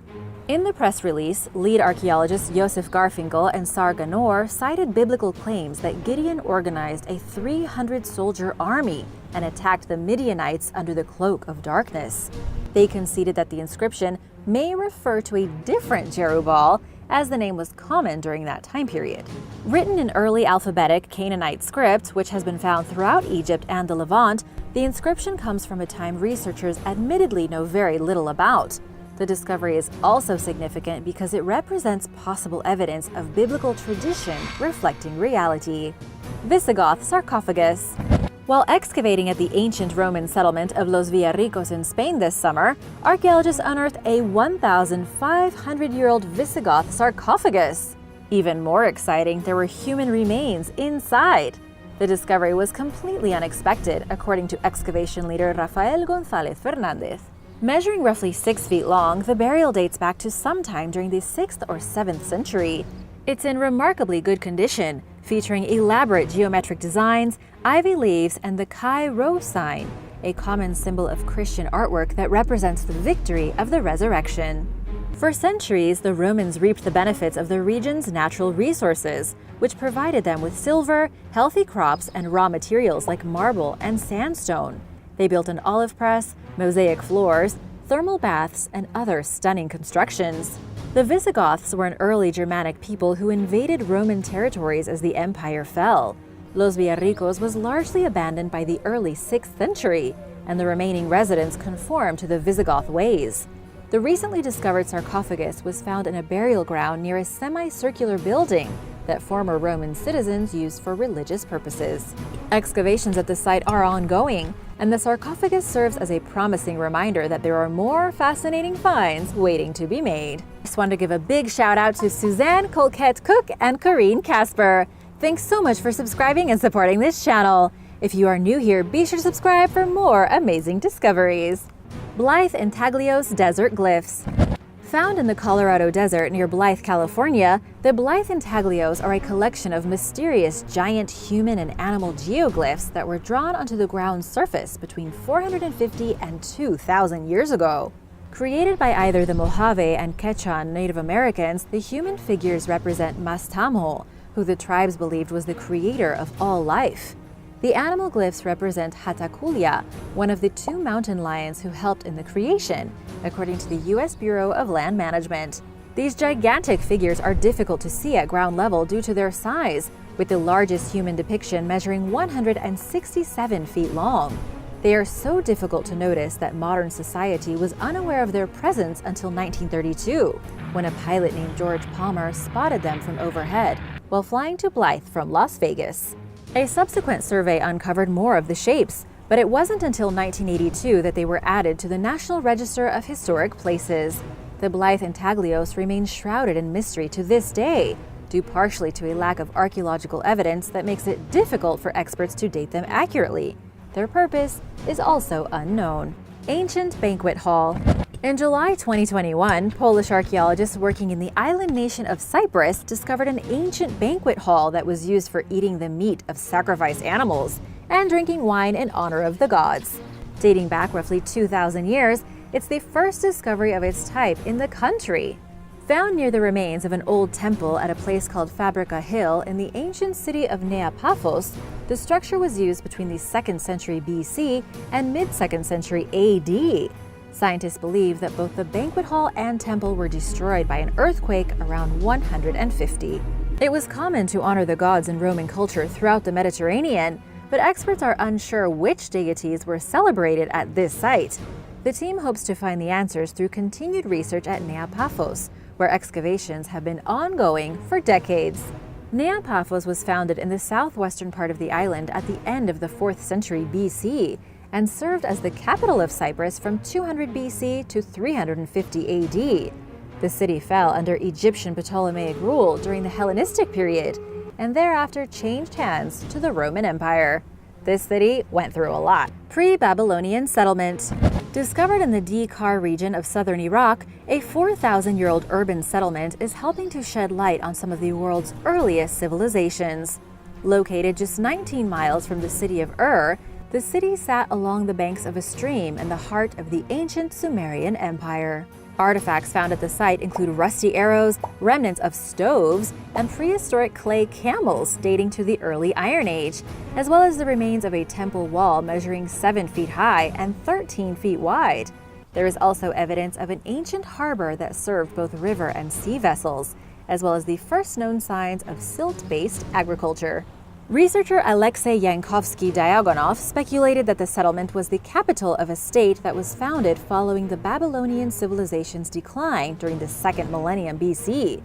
In the press release, lead archaeologists Yosef Garfinkel and Sar Ganor cited biblical claims that Gideon organized a 300-soldier army and attacked the Midianites under the cloak of darkness. They conceded that the inscription may refer to a different Jerubbaal, as the name was common during that time period. Written in early alphabetic Canaanite script, which has been found throughout Egypt and the Levant, The inscription comes from a time researchers admittedly know very little about. The discovery is also significant because it represents possible evidence of biblical tradition reflecting reality. Visigotharcophagus. While excavating at the ancient Roman settlement of Los Villarricos in Spain this summer, archaeologists unearthed a 1,500-year-old Visigoth sarcophagus. Even more exciting, there were human remains inside. The discovery was completely unexpected, according to excavation leader Rafael González Fernández. Measuring roughly 6 feet long, the burial dates back to sometime during the 6th or 7th century. It's in remarkably good condition, featuring elaborate geometric designs, ivy leaves, and the Chi Rho sign, a common symbol of Christian artwork that represents the victory of the resurrection. For centuries, the Romans reaped the benefits of the region's natural resources, which provided them with silver, healthy crops, and raw materials like marble and sandstone. They built an olive press, mosaic floors, thermal baths, and other stunning constructions. The Visigoths were an early Germanic people who invaded Roman territories as the empire fell. Los Villarricos was largely abandoned by the early 6th century, and the remaining residents conformed to the Visigoth ways. The recently discovered sarcophagus was found in a burial ground near a semicircular building that former Roman citizens used for religious purposes. Excavations at the site are ongoing, and the sarcophagus serves as a promising reminder that there are more fascinating finds waiting to be made. Just wanted to give a big shout out to Suzanne Colquette Cook and Corrine Casper. Thanks so much for subscribing and supporting this channel. If you are new here, be sure to subscribe for more amazing discoveries. Blythe Antaglios Desert Glyphs. Found in the Colorado Desert near Blythe, California, the Blythe Antaglios are a collection of mysterious giant human and animal geoglyphs that were drawn onto the ground's surface between 450 and 2,000 years ago. Created by either the Mojave and Quechua Native Americans, the human figures represent Mastamho, who the tribes believed was the creator of all life. The animal glyphs represent Hatakulia, one of the 2 mountain lions who helped in the creation, according to the U.S. Bureau of Land Management. These gigantic figures are difficult to see at ground level due to their size, with the largest human depiction measuring 167 feet long. They are so difficult to notice that modern society was unaware of their presence until 1932, when a pilot named George Palmer spotted them from overhead while flying to Blythe from Las Vegas. A subsequent survey uncovered more of the shapes, but it wasn't until 1982 that they were added to the National Register of Historic Places. The Blythe Antaglios remain shrouded in mystery to this day, due partially to a lack of archaeological evidence that makes it difficult for experts to date them accurately. Their purpose is also unknown. Ancient Banquet Hall. In July 2021, Polish archaeologists working in the island nation of Cyprus discovered an ancient banquet hall that was used for eating the meat of sacrificed animals and drinking wine in honor of the gods. Dating back roughly 2,000 years, it's the first discovery of its type in the country. Found near the remains of an old temple at a place called Fabrica Hill in the ancient city of Neapaphos, the structure was used between the 2nd century BC and mid-2nd century AD. Scientists believe that both the banquet hall and temple were destroyed by an earthquake around 150. It was common to honor the gods in Roman culture throughout the Mediterranean, but experts are unsure which deities were celebrated at this site. The team hopes to find the answers through continued research at Neapaphos, where excavations have been ongoing for decades. Neapaphos was founded in the southwestern part of the island at the end of the 4th century BC, and served as the capital of Cyprus from 200 BC to 350 AD. The city fell under Egyptian Ptolemaic rule during the Hellenistic period, and thereafter changed hands to the Roman Empire. This city went through a lot. Pre-Babylonian Settlement. Discovered in the Dekar region of southern Iraq, a 4,000-year-old urban settlement is helping to shed light on some of the world's earliest civilizations. Located just 19 miles from the city of Ur, the city sat along the banks of a stream in the heart of the ancient Sumerian Empire. Artifacts found at the site include rusty arrows, remnants of stoves, and prehistoric clay camels dating to the early Iron Age, as well as the remains of a temple wall measuring 7 feet high and 13 feet wide. There is also evidence of an ancient harbor that served both river and sea vessels, as well as the first known signs of silt-based agriculture.
Researcher Alexei Yankovsky-Diagonov speculated that the settlement was the capital of a state that was founded following the Babylonian civilization's decline during the 2nd millennium BC.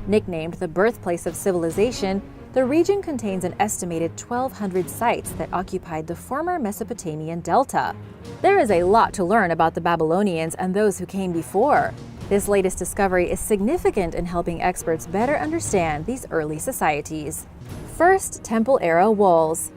Nicknamed the birthplace of civilization, the region contains an estimated 1,200 sites that occupied the former Mesopotamian delta. There is a lot to learn about the Babylonians and those who came before. This latest discovery is significant in helping experts better understand these early societies. First, Temple-era walls.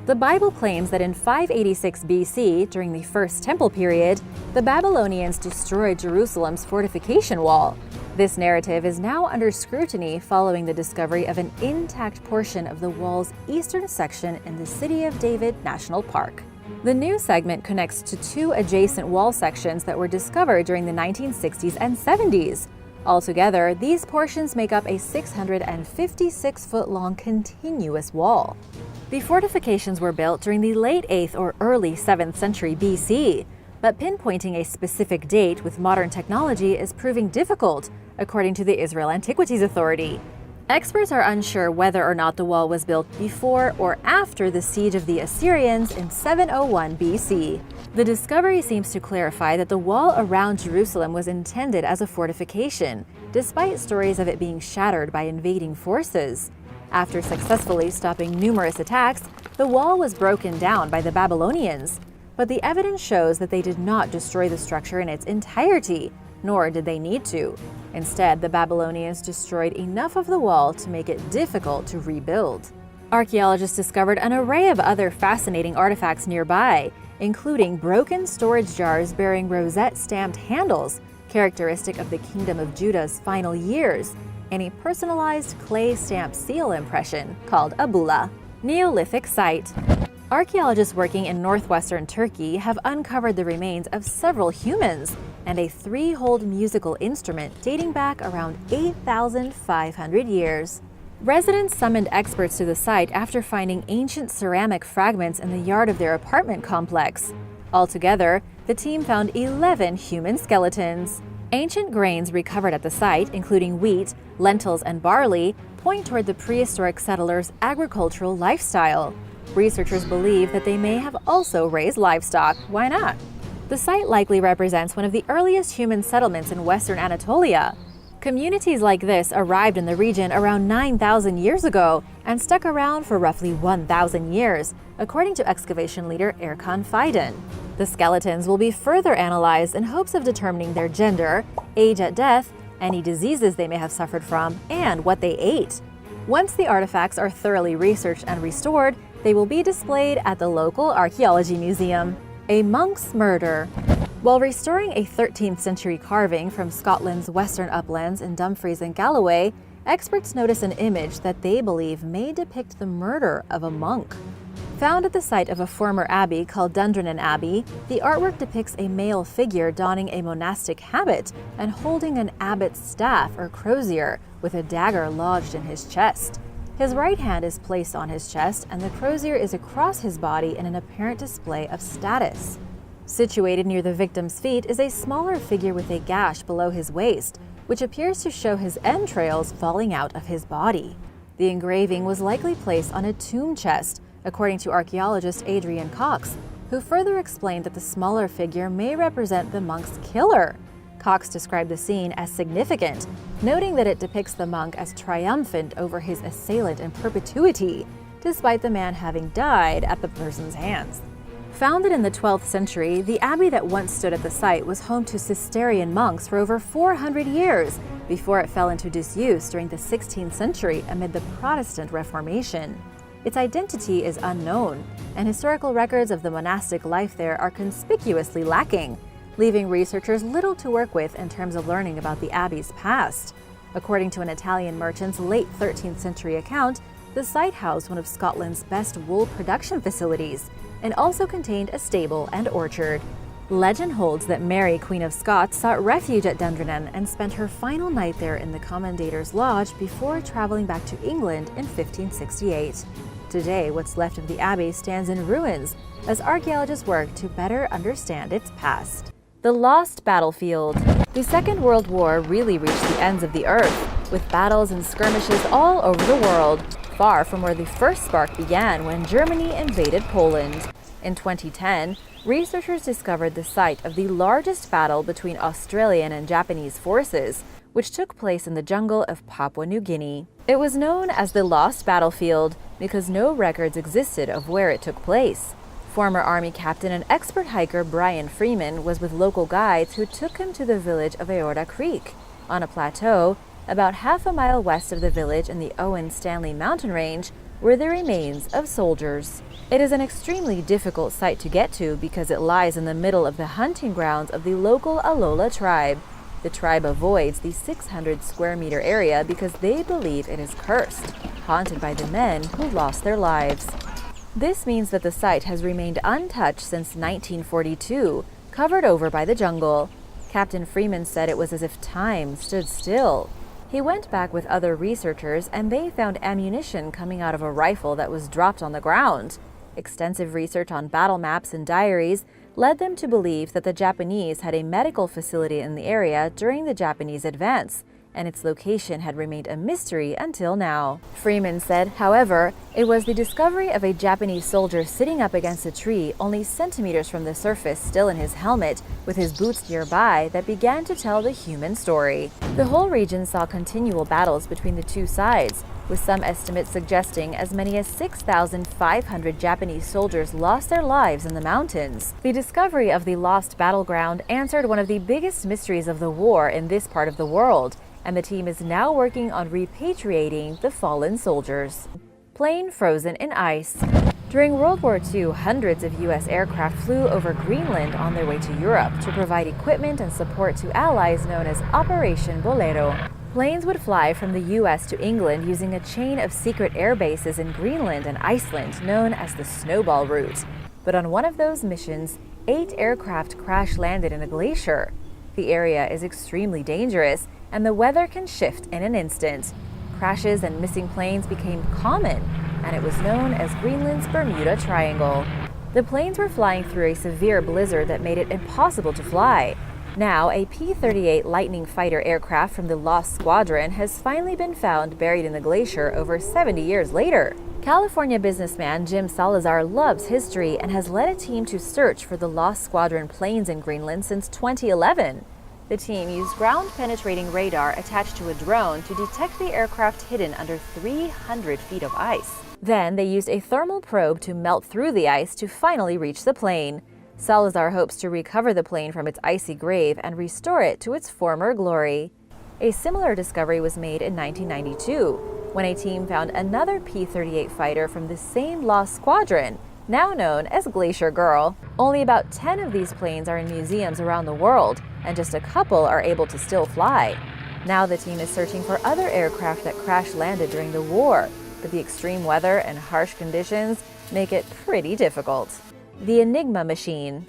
The Bible claims that in 586 BC, during the First Temple period, the Babylonians destroyed Jerusalem's fortification wall. This narrative is now under scrutiny following the discovery of an intact portion of the wall's eastern section in the City of David National Park. The new segment connects to 2 adjacent wall sections that were discovered during the 1960s and 70s. Altogether, these portions make up a 656-foot-long continuous wall. The fortifications were built during the late 8th or early 7th century BC, but pinpointing a specific date with modern technology is proving difficult, according to the Israel Antiquities Authority. Experts are unsure whether or not the wall was built before or after the siege of the Assyrians in 701 BC. The discovery seems to clarify that the wall around Jerusalem was intended as a fortification, despite stories of it being shattered by invading forces. After successfully stopping numerous attacks, the wall was broken down by the Babylonians. But the evidence shows that they did not destroy the structure in its entirety, nor did they need to. Instead, the Babylonians destroyed enough of the wall to make it difficult to rebuild. Archaeologists discovered an array of other fascinating artifacts nearby, including broken storage jars bearing rosette-stamped handles, characteristic of the Kingdom of Judah's final years, and a personalized clay-stamped seal impression called a bulla. Neolithic Site. Archaeologists working in northwestern Turkey have uncovered the remains of several humans and a 3-holed musical instrument dating back around 8,500 years. Residents summoned experts to the site after finding ancient ceramic fragments in the yard of their apartment complex. Altogether, the team found 11 human skeletons. Ancient grains recovered at the site, including wheat, lentils, and barley, point toward the prehistoric settlers' agricultural lifestyle. Researchers believe that they may have also raised livestock. Why not? The site likely represents one of the earliest human settlements in Western Anatolia. Communities like this arrived in the region around 9,000 years ago and stuck around for roughly 1,000 years, according to excavation leader Erkan Fidan. The skeletons will be further analyzed in hopes of determining their gender, age at death, any diseases they may have suffered from, and what they ate. Once the artifacts are thoroughly researched and restored, they will be displayed at the local archaeology museum. A monk's murder. While restoring a 13th century carving from Scotland's western uplands in Dumfries and Galloway, experts notice an image that they believe may depict the murder of a monk. Found at the site of a former abbey called Dundrennan Abbey, the artwork depicts a male figure donning a monastic habit and holding an abbot's staff or crozier with a dagger lodged in his chest. His right hand is placed on his chest, and the crozier is across his body in an apparent display of status. Situated near the victim's feet is a smaller figure with a gash below his waist, which appears to show his entrails falling out of his body. The engraving was likely placed on a tomb chest, according to archaeologist Adrian Cox, who further explained that the smaller figure may represent the monk's killer. Cox described the scene as significant, noting that it depicts the monk as triumphant over his assailant in perpetuity, despite the man having died at the person's hands. Founded in the 12th century, the abbey that once stood at the site was home to Cistercian monks for over 400 years, before it fell into disuse during the 16th century amid the Protestant Reformation. Its identity is unknown, and historical records of the monastic life there are conspicuously lacking, leaving researchers little to work with in terms of learning about the abbey's past. According to an Italian merchant's late 13th century account, the site housed one of Scotland's best wool production facilities and also contained a stable and orchard. Legend holds that Mary, Queen of Scots, sought refuge at Dundrennan and spent her final night there in the Commendator's Lodge before traveling back to England in 1568. Today, what's left of the abbey stands in ruins as archaeologists work to better understand its past. The Lost Battlefield. The Second World War really reached the ends of the earth, with battles and skirmishes all over the world. far from where the first spark began when Germany invaded Poland. In 2010, researchers discovered the site of the largest battle between Australian and Japanese forces, which took place in the jungle of Papua New Guinea. It was known as the Lost Battlefield because no records existed of where it took place. Former Army captain and expert hiker Brian Freeman was with local guides who took him to the village of Aorta Creek, on a plateau about half a mile west of the village in the Owen Stanley mountain range, were the remains of soldiers. It is an extremely difficult site to get to because it lies in the middle of the hunting grounds of the local Alola tribe. The tribe avoids the 600 square meter area because they believe it is cursed, haunted by the men who lost their lives. This means that the site has remained untouched since 1942, covered over by the jungle. Captain Freeman said it was as if time stood still. He went back with other researchers and they found ammunition coming out of a rifle that was dropped on the ground. Extensive research on battle maps and diaries led them to believe that the Japanese had a medical facility in the area during the Japanese advance, and its location had remained a mystery until now. Freeman said, however, it was the discovery of a Japanese soldier sitting up against a tree only centimeters from the surface, still in his helmet, with his boots nearby, that began to tell the human story. The whole region saw continual battles between the two sides, with some estimates suggesting as many as 6,500 Japanese soldiers lost their lives in the mountains. The discovery of the lost battleground answered one of the biggest mysteries of the war in this part of the world, and the team is now working on repatriating the fallen soldiers. Plane frozen in ice. During World War II, hundreds of U.S. aircraft flew over Greenland on their way to Europe to provide equipment and support to allies known as Operation Bolero. Planes would fly from the U.S. to England using a chain of secret air bases in Greenland and Iceland known as the Snowball Route. But on one of those missions, 8 aircraft crash-landed in a glacier. The area is extremely dangerous, and the weather can shift in an instant. Crashes and missing planes became common, and it was known as Greenland's Bermuda Triangle. The planes were flying through a severe blizzard that made it impossible to fly. Now, a P-38 Lightning fighter aircraft from the Lost Squadron has finally been found buried in the glacier over 70 years later. California businessman Jim Salazar loves history and has led a team to search for the Lost Squadron planes in Greenland since 2011. The team used ground-penetrating radar attached to a drone to detect the aircraft hidden under 300 feet of ice. Then they used a thermal probe to melt through the ice to finally reach the plane. Salazar hopes to recover the plane from its icy grave and restore it to its former glory. A similar discovery was made in 1992, when a team found another P-38 fighter from the same Lost Squadron, now known as Glacier Girl. Only about 10 of these planes are in museums around the world, and just a couple are able to still fly. Now the team is searching for other aircraft that crash-landed during the war, but the extreme weather and harsh conditions make it pretty difficult. The Enigma Machine.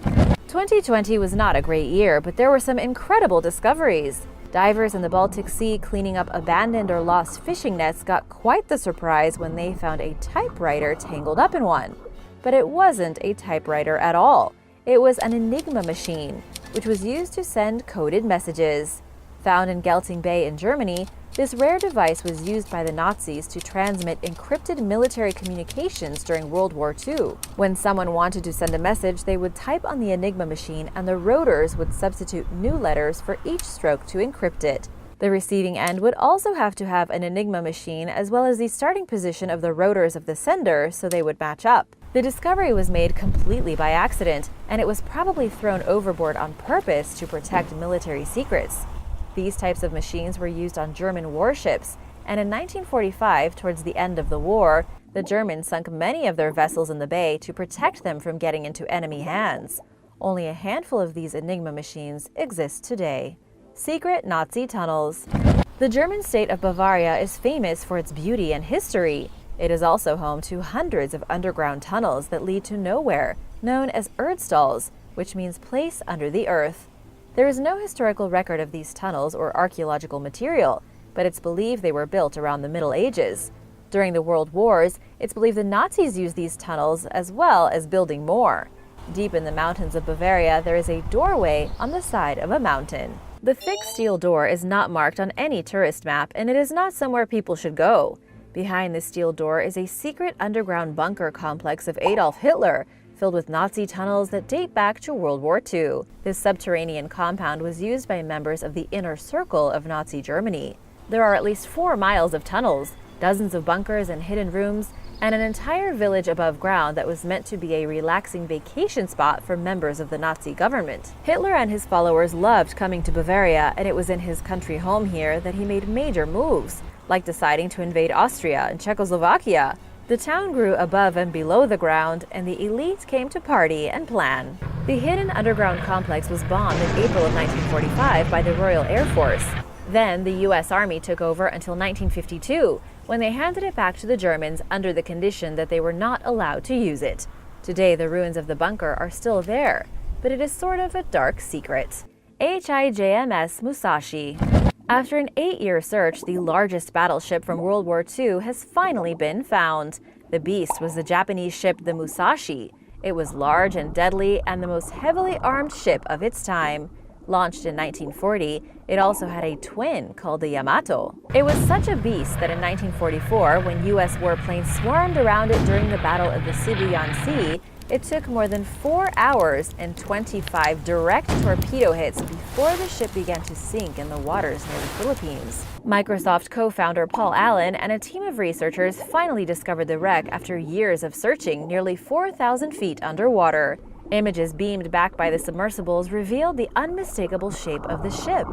2020 was not a great year, but there were some incredible discoveries. Divers in the Baltic Sea cleaning up abandoned or lost fishing nets got quite the surprise when they found a typewriter tangled up in one. But it wasn't a typewriter at all. It was an Enigma machine, which was used to send coded messages. Found in Gelting Bay in Germany, this rare device was used by the Nazis to transmit encrypted military communications during World War II. When someone wanted to send a message, they would type on the Enigma machine and the rotors would substitute new letters for each stroke to encrypt it. The receiving end would also have to have an Enigma machine as well as the starting position of the rotors of the sender so they would match up. The discovery was made completely by accident, and it was probably thrown overboard on purpose to protect military secrets. These types of machines were used on German warships, and in 1945, towards the end of the war, the Germans sunk many of their vessels in the bay to protect them from getting into enemy hands. Only a handful of these Enigma machines exist today. Secret Nazi tunnels. The German state of Bavaria is famous for its beauty and history. It is also home to hundreds of underground tunnels that lead to nowhere, known as Erdstalls, which means place under the earth. There is no historical record of these tunnels or archaeological material, but it's believed they were built around the Middle Ages. During the World Wars, it's believed the Nazis used these tunnels as well as building more. Deep in the mountains of Bavaria, there is a doorway on the side of a mountain. The thick steel door is not marked on any tourist map, and it is not somewhere people should go.
Behind the steel door is a secret underground bunker complex of Adolf Hitler, filled with Nazi tunnels that date back to World War II. This subterranean compound was used by members of the inner circle of Nazi Germany. There are at least 4 miles of tunnels, dozens of bunkers and hidden rooms, and an entire village above ground that was meant to be a relaxing vacation spot for members of the Nazi government. Hitler and his followers loved coming to Bavaria, and it was in his country home here that he made major moves, like deciding to invade Austria and Czechoslovakia. The town grew above and below the ground, and the elite came to party and plan. The hidden underground complex was bombed in April of 1945 by the Royal Air Force. Then the U.S. Army took over until 1952, when they handed it back to the Germans under the condition that they were not allowed to use it. Today, the ruins of the bunker are still there, but it is sort of a dark secret. HIJMS Musashi. After an 8-year search, the largest battleship from World War II has finally been found. The beast was the Japanese ship the Musashi. It was large and deadly and the most heavily armed ship of its time. Launched in 1940, it also had a twin called the Yamato. It was such a beast that in 1944, when U.S. warplanes swarmed around it during the Battle of the Sibuyan Sea, it took more than 4 hours and 25 direct torpedo hits before the ship began to sink in the waters near the Philippines. Microsoft co-founder Paul Allen and a team of researchers finally discovered the wreck after years of searching nearly 4,000 feet underwater. Images beamed back by the submersibles revealed the unmistakable shape of the ship.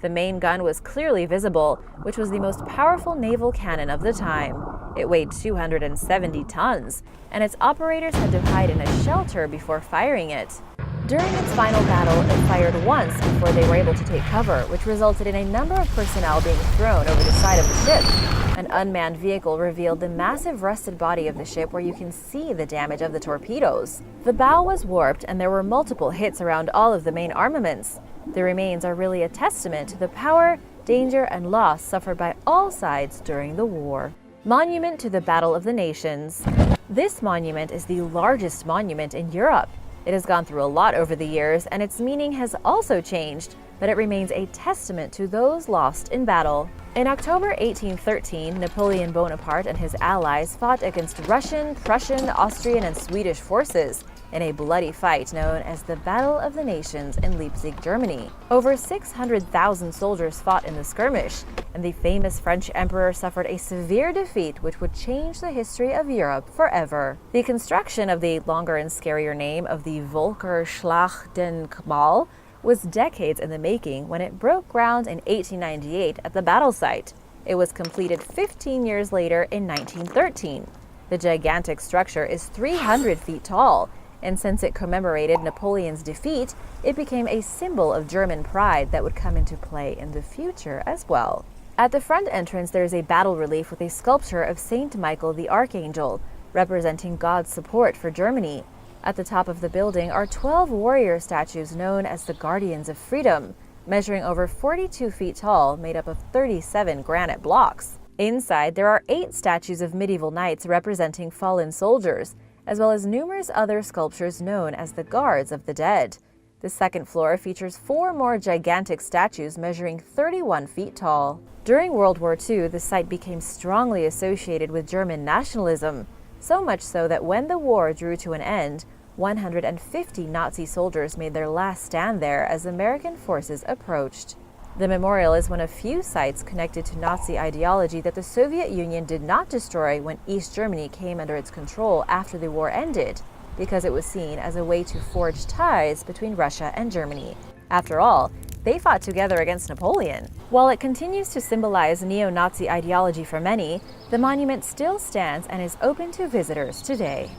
The main gun was clearly visible, which was the most powerful naval cannon of the time. It weighed 270 tons, and its operators had to hide in a shelter before firing it. During its final battle, it fired once before they were able to take cover, which resulted in a number of personnel being thrown over the side of the ship. An unmanned vehicle revealed the massive rusted body of the ship where you can see the damage of the torpedoes. The bow was warped and there were multiple hits around all of the main armaments. The remains are really a testament to the power, danger, and loss suffered by all sides during the war. Monument to the Battle of the Nations. This monument is the largest monument in Europe. It has gone through a lot over the years, and its meaning has also changed, but it remains a testament to those lost in battle. In October 1813, Napoleon Bonaparte and his allies fought against Russian, Prussian, Austrian, and Swedish forces in a bloody fight known as the Battle of the Nations in Leipzig, Germany. Over 600,000 soldiers fought in the skirmish, and the famous French emperor suffered a severe defeat which would change the history of Europe forever. The construction of the longer and scarier name of the Volker Schlachtdenkmal was decades in the making when it broke ground in 1898 at the battle site. It was completed 15 years later in 1913. The gigantic structure is 300 feet tall, and since it commemorated Napoleon's defeat, it became a symbol of German pride that would come into play in the future as well. At the front entrance, there is a battle relief with a sculpture of Saint Michael the Archangel, representing God's support for Germany. At the top of the building are 12 warrior statues known as the Guardians of Freedom, measuring over 42 feet tall, made up of 37 granite blocks. Inside, there are 8 statues of medieval knights representing fallen soldiers, as well as numerous other sculptures known as the Guards of the Dead. The second floor features 4 more gigantic statues measuring 31 feet tall. During World War II, the site became strongly associated with German nationalism, so much so that when the war drew to an end, 150 Nazi soldiers made their last stand there as American forces approached. The memorial is one of few sites connected to Nazi ideology that the Soviet Union did not destroy when East Germany came under its control after the war ended, because it was seen as a way to forge ties between Russia and Germany. After all, they fought together against Napoleon. While it continues to symbolize neo-Nazi ideology for many, the monument still stands and is open to visitors today.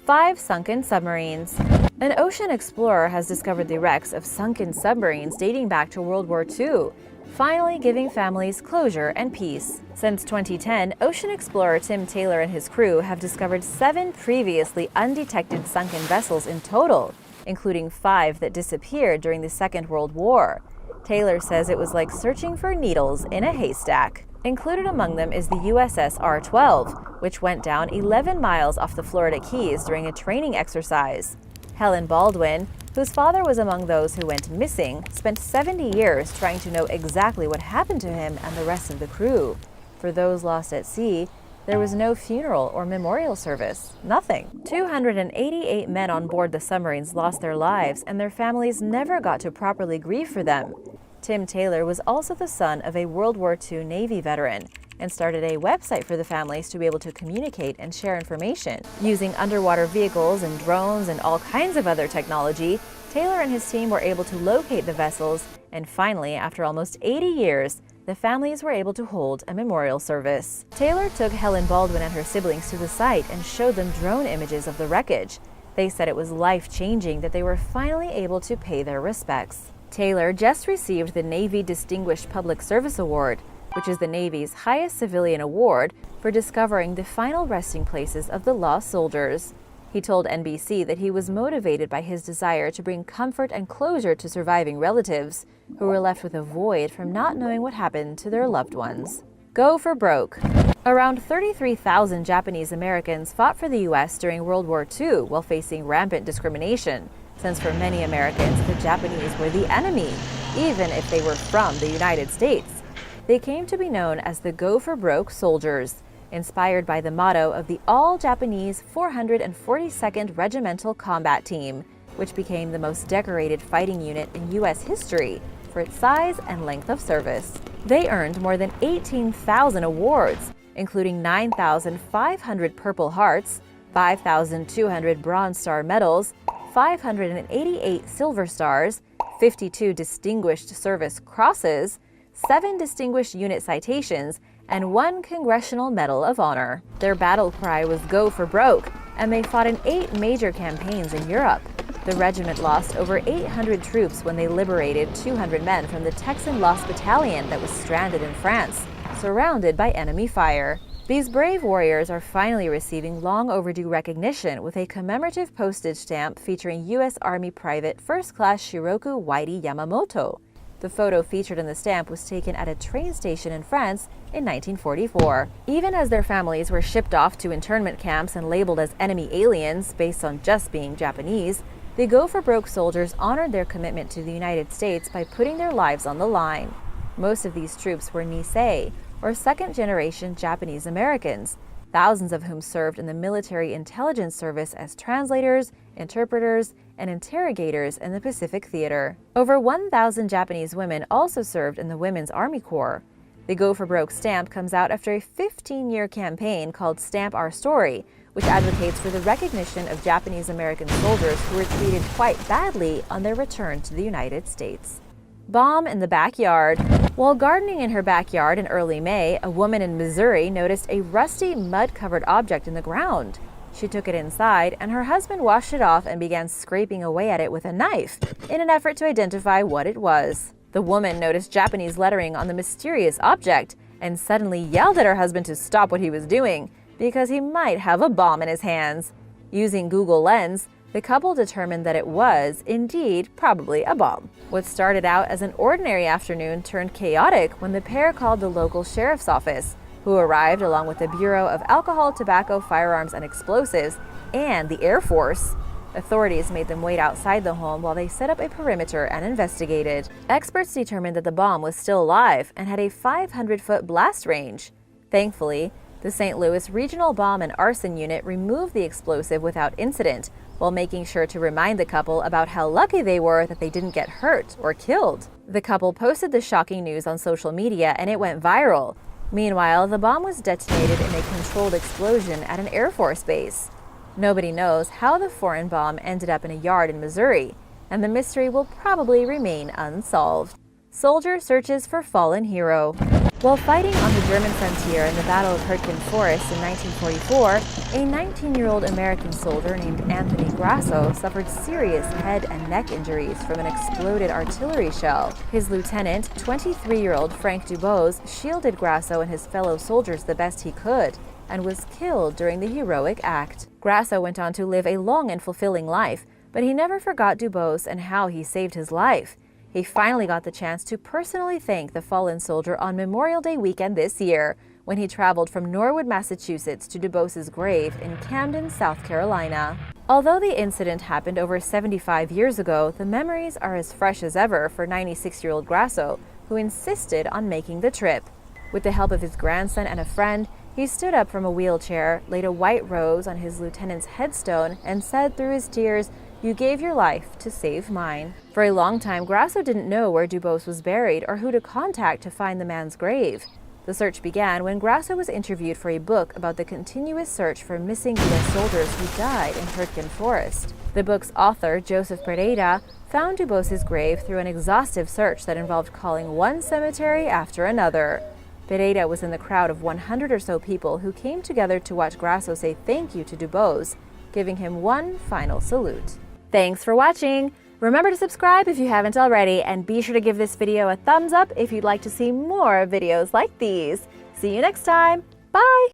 5 sunken submarines. An ocean explorer has discovered the wrecks of sunken submarines dating back to World War II, finally giving families closure and peace. Since 2010, ocean explorer Tim Taylor and his crew have discovered 7 previously undetected sunken vessels in total, including 5 that disappeared during the Second World War. Taylor says it was like searching for needles in a haystack. Included among them is the USS R-12, which went down 11 miles off the Florida Keys during a training exercise. Helen Baldwin, whose father was among those who went missing, spent 70 years trying to know exactly what happened to him and the rest of the crew. For those lost at sea, There was no funeral or memorial service. Nothing. 288 men on board the submarines lost their lives, and their families never got to properly grieve for them. Tim Taylor was also the son of a World War II Navy veteran and started a website for the families to be able to communicate and share information. Using underwater vehicles and drones and all kinds of other technology, Taylor and his team were able to locate the vessels, and finally, after almost 80 years, the families were able to hold a memorial service. Taylor took Helen Baldwin and her siblings to the site and showed them drone images of the wreckage. They said it was life-changing that they were finally able to pay their respects. Taylor just received the Navy Distinguished Public Service Award, which is the Navy's highest civilian award for discovering the final resting places of the lost soldiers. He told NBC that he was motivated by his desire to bring comfort and closure to surviving relatives who were left with a void from not knowing what happened to their loved ones. Go for broke. Around 33,000 Japanese Americans fought for the U.S. during World War II while facing rampant discrimination, since for many Americans, the Japanese were the enemy, even if they were from the United States. They came to be known as the Go for Broke soldiers, inspired by the motto of the all-Japanese 442nd Regimental Combat Team, which became the most decorated fighting unit in U.S. history for its size and length of service. They earned more than 18,000 awards, including 9,500 Purple Hearts, 5,200 Bronze Star medals, 588 Silver Stars, 52 Distinguished Service Crosses, 7 Distinguished Unit Citations, and 1 Congressional Medal of Honor. Their battle cry was Go for Broke, and they fought in 8 major campaigns in Europe. The regiment lost over 800 troops when they liberated 200 men from the Texan Lost Battalion that was stranded in France, surrounded by enemy fire. These brave warriors are finally receiving long overdue recognition with a commemorative postage stamp featuring U.S. Army Private First Class Shiroku Whitey Yamamoto. The photo featured in the stamp was taken at a train station in France in 1944. Even as their families were shipped off to internment camps and labeled as enemy aliens based on just being Japanese, the Go for Broke soldiers honored their commitment to the United States by putting their lives on the line. Most of these troops were Nisei, or second-generation Japanese Americans, thousands of whom served in the military intelligence service as translators, interpreters, and interrogators in the Pacific Theater. Over 1,000 Japanese women also served in the Women's Army Corps. The Go for Broke stamp comes out after a 15-year campaign called Stamp Our Story, which advocates for the recognition of Japanese American soldiers who were treated quite badly on their return to the United States. Bomb in the backyard. While gardening in her backyard in early May, a woman in Missouri noticed a rusty, mud-covered object in the ground. She took it inside, and her husband washed it off and began scraping away at it with a knife in an effort to identify what it was. The woman noticed Japanese lettering on the mysterious object and suddenly yelled at her husband to stop what he was doing because he might have a bomb in his hands. Using Google Lens, the couple determined that it was, indeed, probably a bomb. What started out as an ordinary afternoon turned chaotic when the pair called the local sheriff's office, who arrived along with the Bureau of Alcohol, Tobacco, Firearms, and Explosives and the Air Force. Authorities made them wait outside the home while they set up a perimeter and investigated. Experts determined that the bomb was still alive and had a 500-foot blast range. Thankfully, the St. Louis Regional Bomb and Arson Unit removed the explosive without incident, while making sure to remind the couple about how lucky they were that they didn't get hurt or killed. The couple posted the shocking news on social media and it went viral. Meanwhile, the bomb was detonated in a controlled explosion at an Air Force base. Nobody knows how the foreign bomb ended up in a yard in Missouri, and the mystery will probably remain unsolved. Soldier searches for fallen hero. While fighting on the German frontier in the Battle of Hurtgen Forest in 1944, a 19-year-old American soldier named Anthony Grasso suffered serious head and neck injuries from an exploded artillery shell. His lieutenant, 23-year-old Frank Dubose, shielded Grasso and his fellow soldiers the best he could, and was killed during the heroic act. Grasso went on to live a long and fulfilling life, but he never forgot Dubose and how he saved his life. He finally got the chance to personally thank the fallen soldier on Memorial Day weekend this year, when he traveled from Norwood, Massachusetts to Dubose's grave in Camden, South Carolina. Although the incident happened over 75 years ago, the memories are as fresh as ever for 96-year-old Grasso, who insisted on making the trip. With the help of his grandson and a friend,
He stood up from a wheelchair, laid a white rose on his lieutenant's headstone, and said through his tears, "You gave your life to save mine." For a long time, Grasso didn't know where Dubose was buried or who to contact to find the man's grave. The search began when Grasso was interviewed for a book about the continuous search for missing U.S. soldiers who died in Hurtgen Forest. The book's author, Joseph Pereira, found Dubose's grave through an exhaustive search that involved calling one cemetery after another. Pereira was in the crowd of 100 or so people who came together to watch Grasso say thank you to Dubose, giving him one final salute. Thanks for watching! Remember to subscribe if you haven't already, and be sure to give this video a thumbs up if you'd like to see more videos like these. See you next time! Bye!